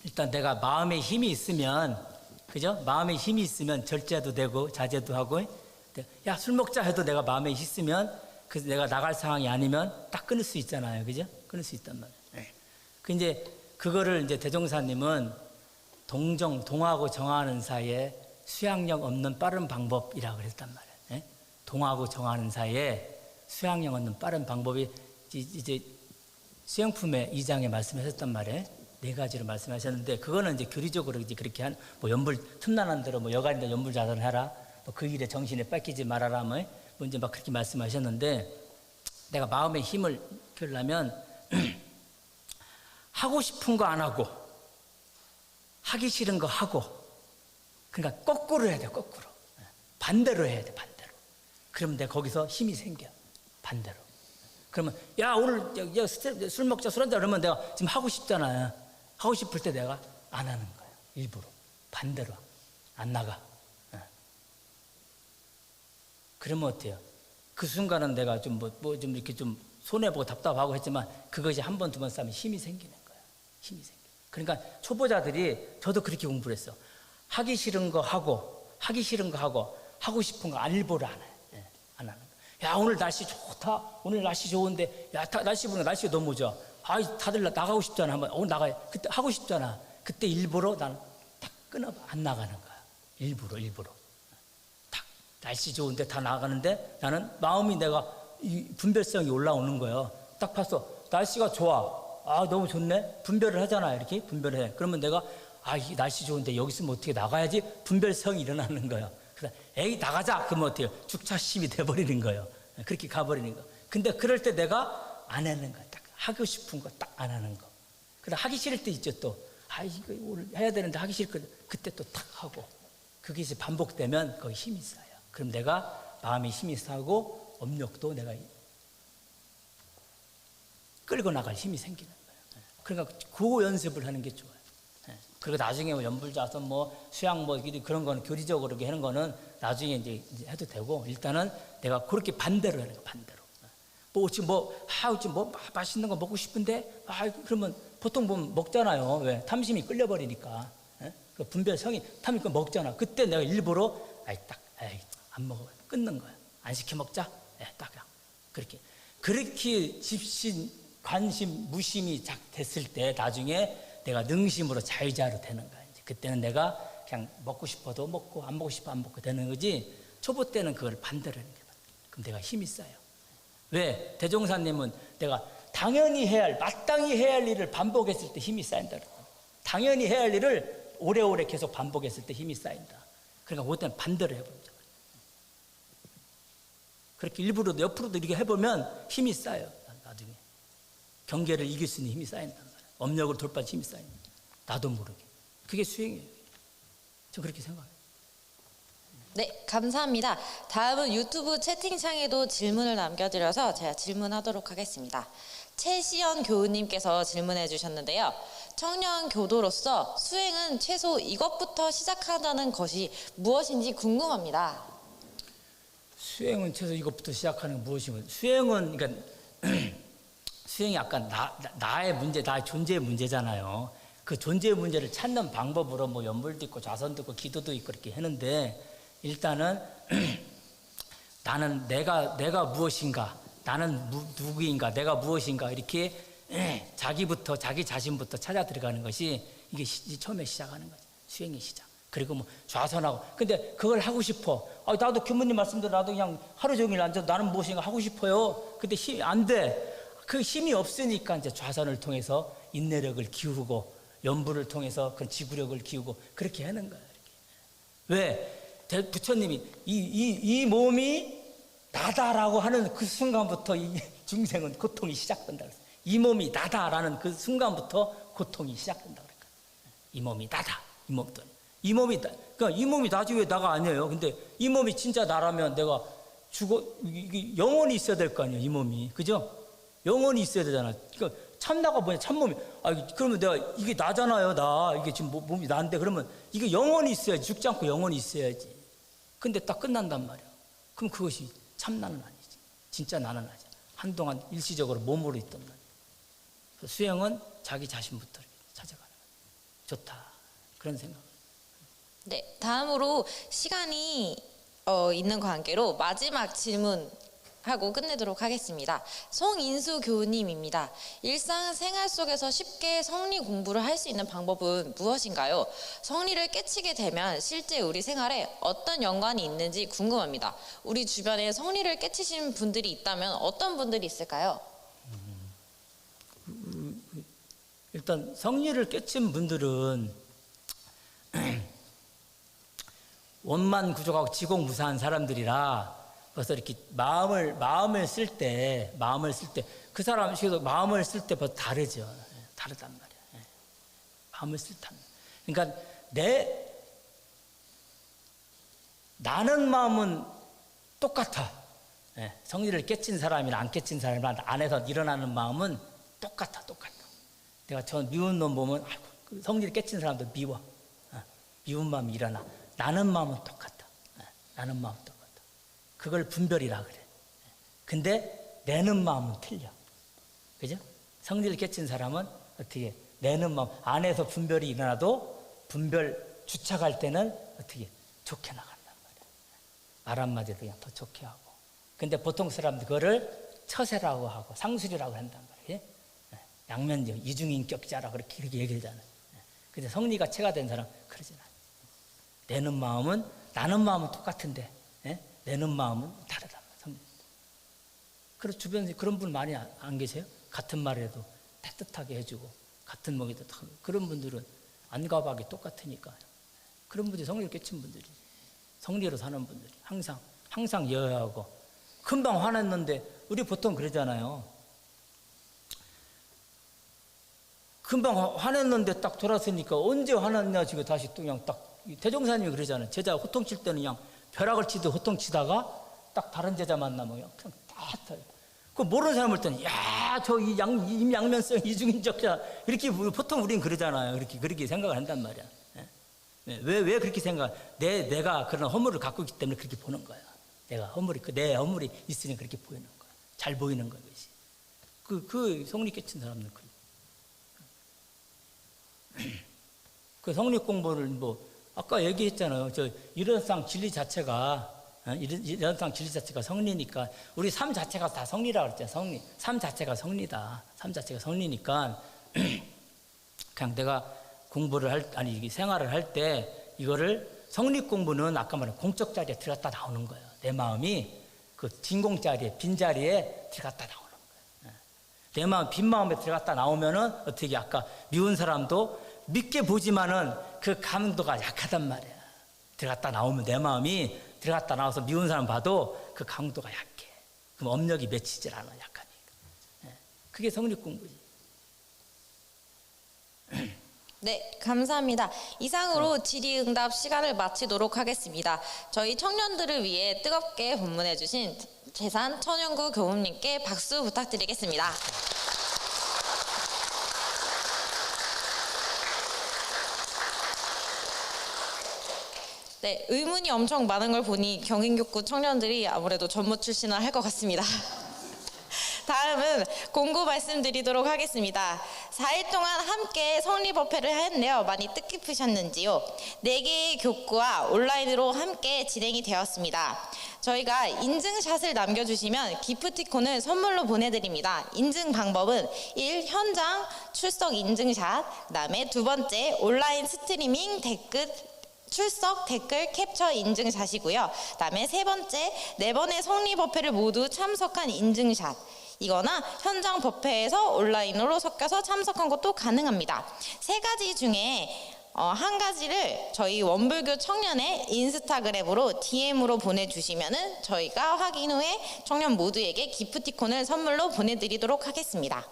일단 내가 마음에 힘이 있으면 그죠? 마음에 힘이 있으면 절제도 되고 자제도 하고 야 술 먹자 해도 내가 마음에 있으면 그래서 내가 나갈 상황이 아니면 딱 끊을 수 있잖아요. 그죠? 끊을 수 있단 말이에요. 그 이제 그거를 이제 대종사님은 동하고 정하는 사이에 수양력 없는 빠른 방법이라고 그랬단 말이에요. 동하고 정하는 사이에 수양력 없는 빠른 방법이 이제 수행품의 2장에 말씀하셨단 말이에요. 4가지로 말씀하셨는데 그거는 이제 교리적으로 이제 그렇게 뭐 연불 틈나는 대로 뭐 여간이다 연불 자선을 해라. 뭐 그 일에 정신에 뺏기지 말아라. 뭐 이제 막 그렇게 말씀하셨는데 내가 마음의 힘을 키우려면 하고 싶은 거 안 하고 하기 싫은 거 하고 그러니까 거꾸로 해야 돼. 거꾸로 반대로 해야 돼. 반대로. 그러면 내가 거기서 힘이 생겨. 반대로. 그러면 야 오늘 야, 술 먹자 술 한잔 그러면 내가 지금 하고 싶잖아요. 하고 싶을 때 내가 안 하는 거예요. 일부러 반대로 안 나가. 그러면 어때요? 그 순간은 내가 좀 좀 이렇게 좀 손해보고 답답하고 했지만 그것이 한 번 두 번 쌓으면 힘이 생기는 거예요. 힘이 생겨. 그러니까 초보자들이 저도 그렇게 공부를 했어. 하기 싫은 거 하고 하기 싫은 거 하고 하고 싶은 거 일부러 안 해요. 안 하는 거예요. 야 오늘 날씨 좋다. 오늘 날씨 좋은데 야 날씨 보니까 날씨가 너무 좋아. 아이 다들 나가고 싶잖아. 한번 오늘 나가야 그때 하고 싶잖아. 그때 일부러 나는 딱 끊어 안 나가는 거야. 일부러 딱 날씨 좋은데 다 나가는데 나는 마음이 내가 이 분별성이 올라오는 거예요. 딱 봤어. 날씨가 좋아. 아 너무 좋네. 분별을 하잖아. 이렇게 분별을 해. 그러면 내가 이 날씨 좋은데 여기 있으면 어떻게 나가야지 분별성이 일어나는 거예요. 그래서 에이 나가자. 그러면 어때요? 죽차심이 돼버리는 거예요. 그렇게 가버리는 거. 근데 그럴 때 내가 안 하는 거야. 딱 하고 싶은 거 딱 안 하는 거. 그래 하기 싫을 때 있죠 또. 이거 오늘 해야 되는데 하기 싫거든. 그때 또 탁 하고. 그게 이제 반복되면 거기 힘이 쌓여. 그럼 내가 마음에 힘이 쌓고 업력도 내가 끌고 나갈 힘이 생기는 거예요. 그러니까 그 연습을 하는 게 좋아요. 그리고 나중에 연불자선 수양 그런 거는 교리적으로 그렇게 하는 거는 나중에 이제 해도 되고 일단은 내가 그렇게 반대로 하는 거 반대로. 지금 맛있는 거 먹고 싶은데 그러면 보통 보면 먹잖아요. 왜? 탐심이 끌려버리니까. 그 분별성이 탐이 먹잖아. 그때 내가 일부러 안 먹어 끊는 거야. 안 시켜 먹자. 딱 그렇게 집신 관심 무심이 됐을 때 나중에 내가 능심으로 자유자로 되는 거야. 이제 그때는 내가 그냥 먹고 싶어도 먹고 안 먹고 싶어 안 먹고 되는 거지. 초보 때는 그걸 반대로 하는 거야. 그럼 내가 힘이 쌓여. 왜? 대종사님은 내가 당연히 마땅히 해야 할 일을 반복했을 때 힘이 쌓인다. 당연히 해야 할 일을 오래오래 계속 반복했을 때 힘이 쌓인다. 그러니까 그때는 반대로 해보자. 그렇게 일부러도 옆으로도 이렇게 해보면 힘이 쌓여요. 나중에 경계를 이길 수 있는 힘이 쌓인단 말이에요. 업력을 돌파할 힘이 쌓인다. 나도 모르게. 그게 수행이에요. 저 그렇게 생각해요. 네, 감사합니다. 다음은 유튜브 채팅창에도 질문을 남겨드려서 제가 질문하도록 하겠습니다. 최시연 교우님께서 질문해 주셨는데요. 청년 교도로서 수행은 최소 이것부터 시작하자는 것이 무엇인지 궁금합니다. 수행은 최소 이것부터 시작하는 게 무엇이면 수행은 그러니까 수행이 약간 나의 문제, 나의 존재의 문제잖아요. 그 존재의 문제를 찾는 방법으로 연불도 있고 좌선도 있고 기도도 있고 그렇게 하는데 일단은 나는 내가 무엇인가, 나는 누구인가, 내가 무엇인가 이렇게 자기부터 자기 자신부터 찾아 들어가는 것이 이게 처음에 시작하는 거죠. 수행의 시작. 그리고 좌선하고. 근데 그걸 하고 싶어. 나도 교무님 말씀대로 나도 그냥 하루 종일 앉아서 나는 무엇인가 하고 싶어요. 근데 힘이 안 돼. 그 힘이 없으니까 이제 좌선을 통해서 인내력을 기우고 연불을 통해서 그 지구력을 기우고 그렇게 하는 거예요. 왜? 부처님이 이 몸이 나다라고 하는 그 순간부터 이 중생은 고통이 시작된다 그랬어요. 이 몸이 나다라는 그 순간부터 고통이 시작된다 그랬어요. 이 몸이 나다. 이 몸이 그러니까 이 몸이 나지 왜 나가 아니에요. 근데 이 몸이 진짜 나라면 내가 이게 영원히 있어야 될 거 아니에요. 이 몸이. 그죠? 영원히 있어야 되잖아. 그러니까 참나가 뭐냐? 참몸이. 그러면 내가 이게 나잖아요. 이게 지금 몸이 나인데 그러면 이게 영원히 있어야지. 죽지 않고 영원히 있어야지. 근데 딱 끝난단 말이야. 그럼 그것이 참나는 아니지. 진짜 나는 아니야. 한동안 일시적으로 몸으로 있던 말이야. 수행은 자기 자신부터 이렇게 찾아가는 거야. 좋다. 그런 생각. 네, 다음으로 시간이 있는 관계로 마지막 질문하고 끝내도록 하겠습니다. 송인수 교우님입니다. 일상생활 속에서 쉽게 성리 공부를 할 수 있는 방법은 무엇인가요? 성리를 깨치게 되면 실제 우리 생활에 어떤 연관이 있는지 궁금합니다. 우리 주변에 성리를 깨치신 분들이 있다면 어떤 분들이 있을까요? 일단 성리를 깨친 분들은 원만 구족하고 지공무사한 사람들이라 그래서 이렇게 마음을 쓸 때 그 사람 식으로 마음을 쓸 때 벌써 다르죠. 다르단 말이야. 마음을 쓸 때. 그러니까 나는 마음은 똑같아. 성리를 깨친 사람이나 안 깨친 사람 안에서 일어나는 마음은 똑같아. 내가 저 미운 놈 보면 아이고, 그 성리를 깨친 사람도 미워. 미운 마음이 일어나. 나는 마음은 똑같아. 나는 마음은 똑같아. 그걸 분별이라 그래. 근데 내는 마음은 틀려. 그죠? 성리를 깨친 사람은 어떻게 내는 마음 안에서 분별이 일어나도 분별 주착할 때는 어떻게 좋게 나간단 말이야. 말 한마디도 그냥 더 좋게 하고. 근데 보통 사람들 그거를 처세라고 하고 상술이라고 한단 말이에요. 양면적 이중인격자라 그렇게 얘기하잖아요. 근데 성리가 체가 된 사람 그러진 않아요. 내는 마음은 나는 마음은 똑같은데 내는 마음은 다르단 말이에요. 그래서 주변에 그런 분 많이 안 계세요? 같은 말에도 따뜻하게 해주고 같은 먹이도 그런 분들은 안과 밖이 똑같으니까 그런 분들이 성리를 깨친 분들이 성리로 사는 분들이 항상 여하고 금방 화냈는데 우리 보통 그러잖아요. 금방 화냈는데 딱 돌아서니까 언제 화났냐 지금 다시 또 그냥 딱 대종사님이 그러잖아요. 제자 호통칠 때는 그냥 벼락을 치듯 호통치다가 딱 다른 제자 만나면 그냥 딱 그 모르는 사람 볼 때는 야, 저 임양면성 이중인격자 이렇게 보통 우리는 그러잖아요. 그렇게 생각을 한단 말이야. 왜 그렇게 생각? 내가 그런 허물을 갖고 있기 때문에 그렇게 보는 거야. 내가 내 허물이 있으니 그렇게 보이는 거야. 잘 보이는 거야, 그것이. 그 성리 깨친 사람은 그 성리 공부를 뭐 아까 얘기했잖아요. 저 일원상 진리 자체가 일원상 진리 자체가 성리니까 우리 삶 자체가 다 성리라고 그랬잖아요. 삶 자체가 성리다. 삶 자체가 성리니까 그냥 내가 공부를 생활을 할 때 이거를 성리 공부는 아까 말한 공적 자리에 들어갔다 나오는 거예요. 내 마음이 그 진공 자리에 빈 자리에 들어갔다 나오는 거예요. 내 마음 빈 마음에 들어갔다 나오면은 어떻게 아까 미운 사람도 믿게 보지만은 그 감도가 약하단 말이야. 들어갔다 나오면 내 마음이 들어갔다 나와서 미운 사람 봐도 그 강도가 약해. 그럼 업력이 맺히질 않아, 약하니까. 그게 성리 공부지. 네, 감사합니다. 이상으로 질의응답 시간을 마치도록 하겠습니다. 저희 청년들을 위해 뜨겁게 본문해 주신 재산 천연구 교우님께 박수 부탁드리겠습니다. 네, 의문이 엄청 많은 걸 보니 경인교구 청년들이 아무래도 전무 출신을 할 것 같습니다. 다음은 공고 말씀드리도록 하겠습니다. 4일 동안 함께 성리법회를 했는데요. 많이 뜻깊으셨는지요? 4개의 교구와 온라인으로 함께 진행이 되었습니다. 저희가 인증샷을 남겨주시면 기프티콘을 선물로 보내드립니다. 인증 방법은 1. 현장 출석 인증샷, 그 다음에 2번째 온라인 스트리밍 출석 댓글 캡처 인증샷이고요. 그 다음에 3번째 4번의 성리법회를 모두 참석한 인증샷, 이거나 현장 법회에서 온라인으로 섞여서 참석한 것도 가능합니다. 3가지 중에 한 가지를 저희 원불교 청년의 인스타그램으로 DM으로 보내주시면은 저희가 확인 후에 청년 모두에게 기프티콘을 선물로 보내드리도록 하겠습니다.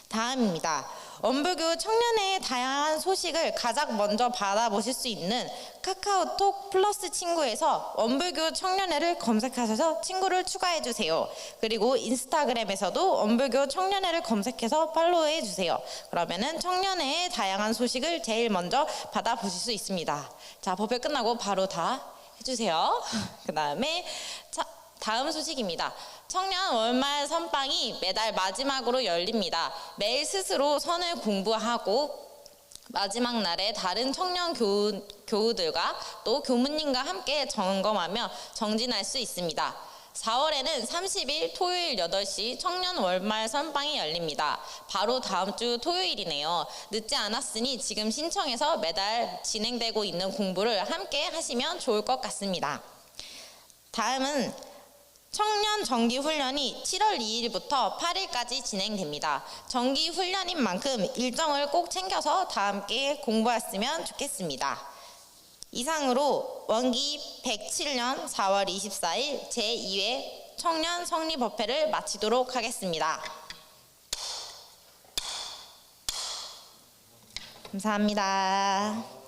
다음입니다. 원불교 청년의 다양한 소식을 가장 먼저 받아보실 수 있는 카카오톡 플러스 친구에서 원불교 청년회를 검색하셔서 친구를 추가해주세요. 그리고 인스타그램에서도 원불교 청년회를 검색해서 팔로우해 주세요. 그러면은 청년회의 다양한 소식을 제일 먼저 받아보실 수 있습니다. 자, 법회 끝나고 바로 다 해주세요. 그 다음에 다음 소식입니다. 청년 월말 선방이 매달 마지막으로 열립니다. 매일 스스로 선을 공부하고 마지막 날에 다른 청년 교우들과 또 교무님과 함께 점검하며 정진할 수 있습니다. 4월에는 30일 토요일 8시 청년 월말 선방이 열립니다. 바로 다음 주 토요일이네요. 늦지 않았으니 지금 신청해서 매달 진행되고 있는 공부를 함께 하시면 좋을 것 같습니다. 다음은 청년 정기훈련이 7월 2일부터 8일까지 진행됩니다. 정기훈련인 만큼 일정을 꼭 챙겨서 다 함께 공부했으면 좋겠습니다. 이상으로 원기 107년 4월 24일 제2회 청년 성리법회를 마치도록 하겠습니다. 감사합니다.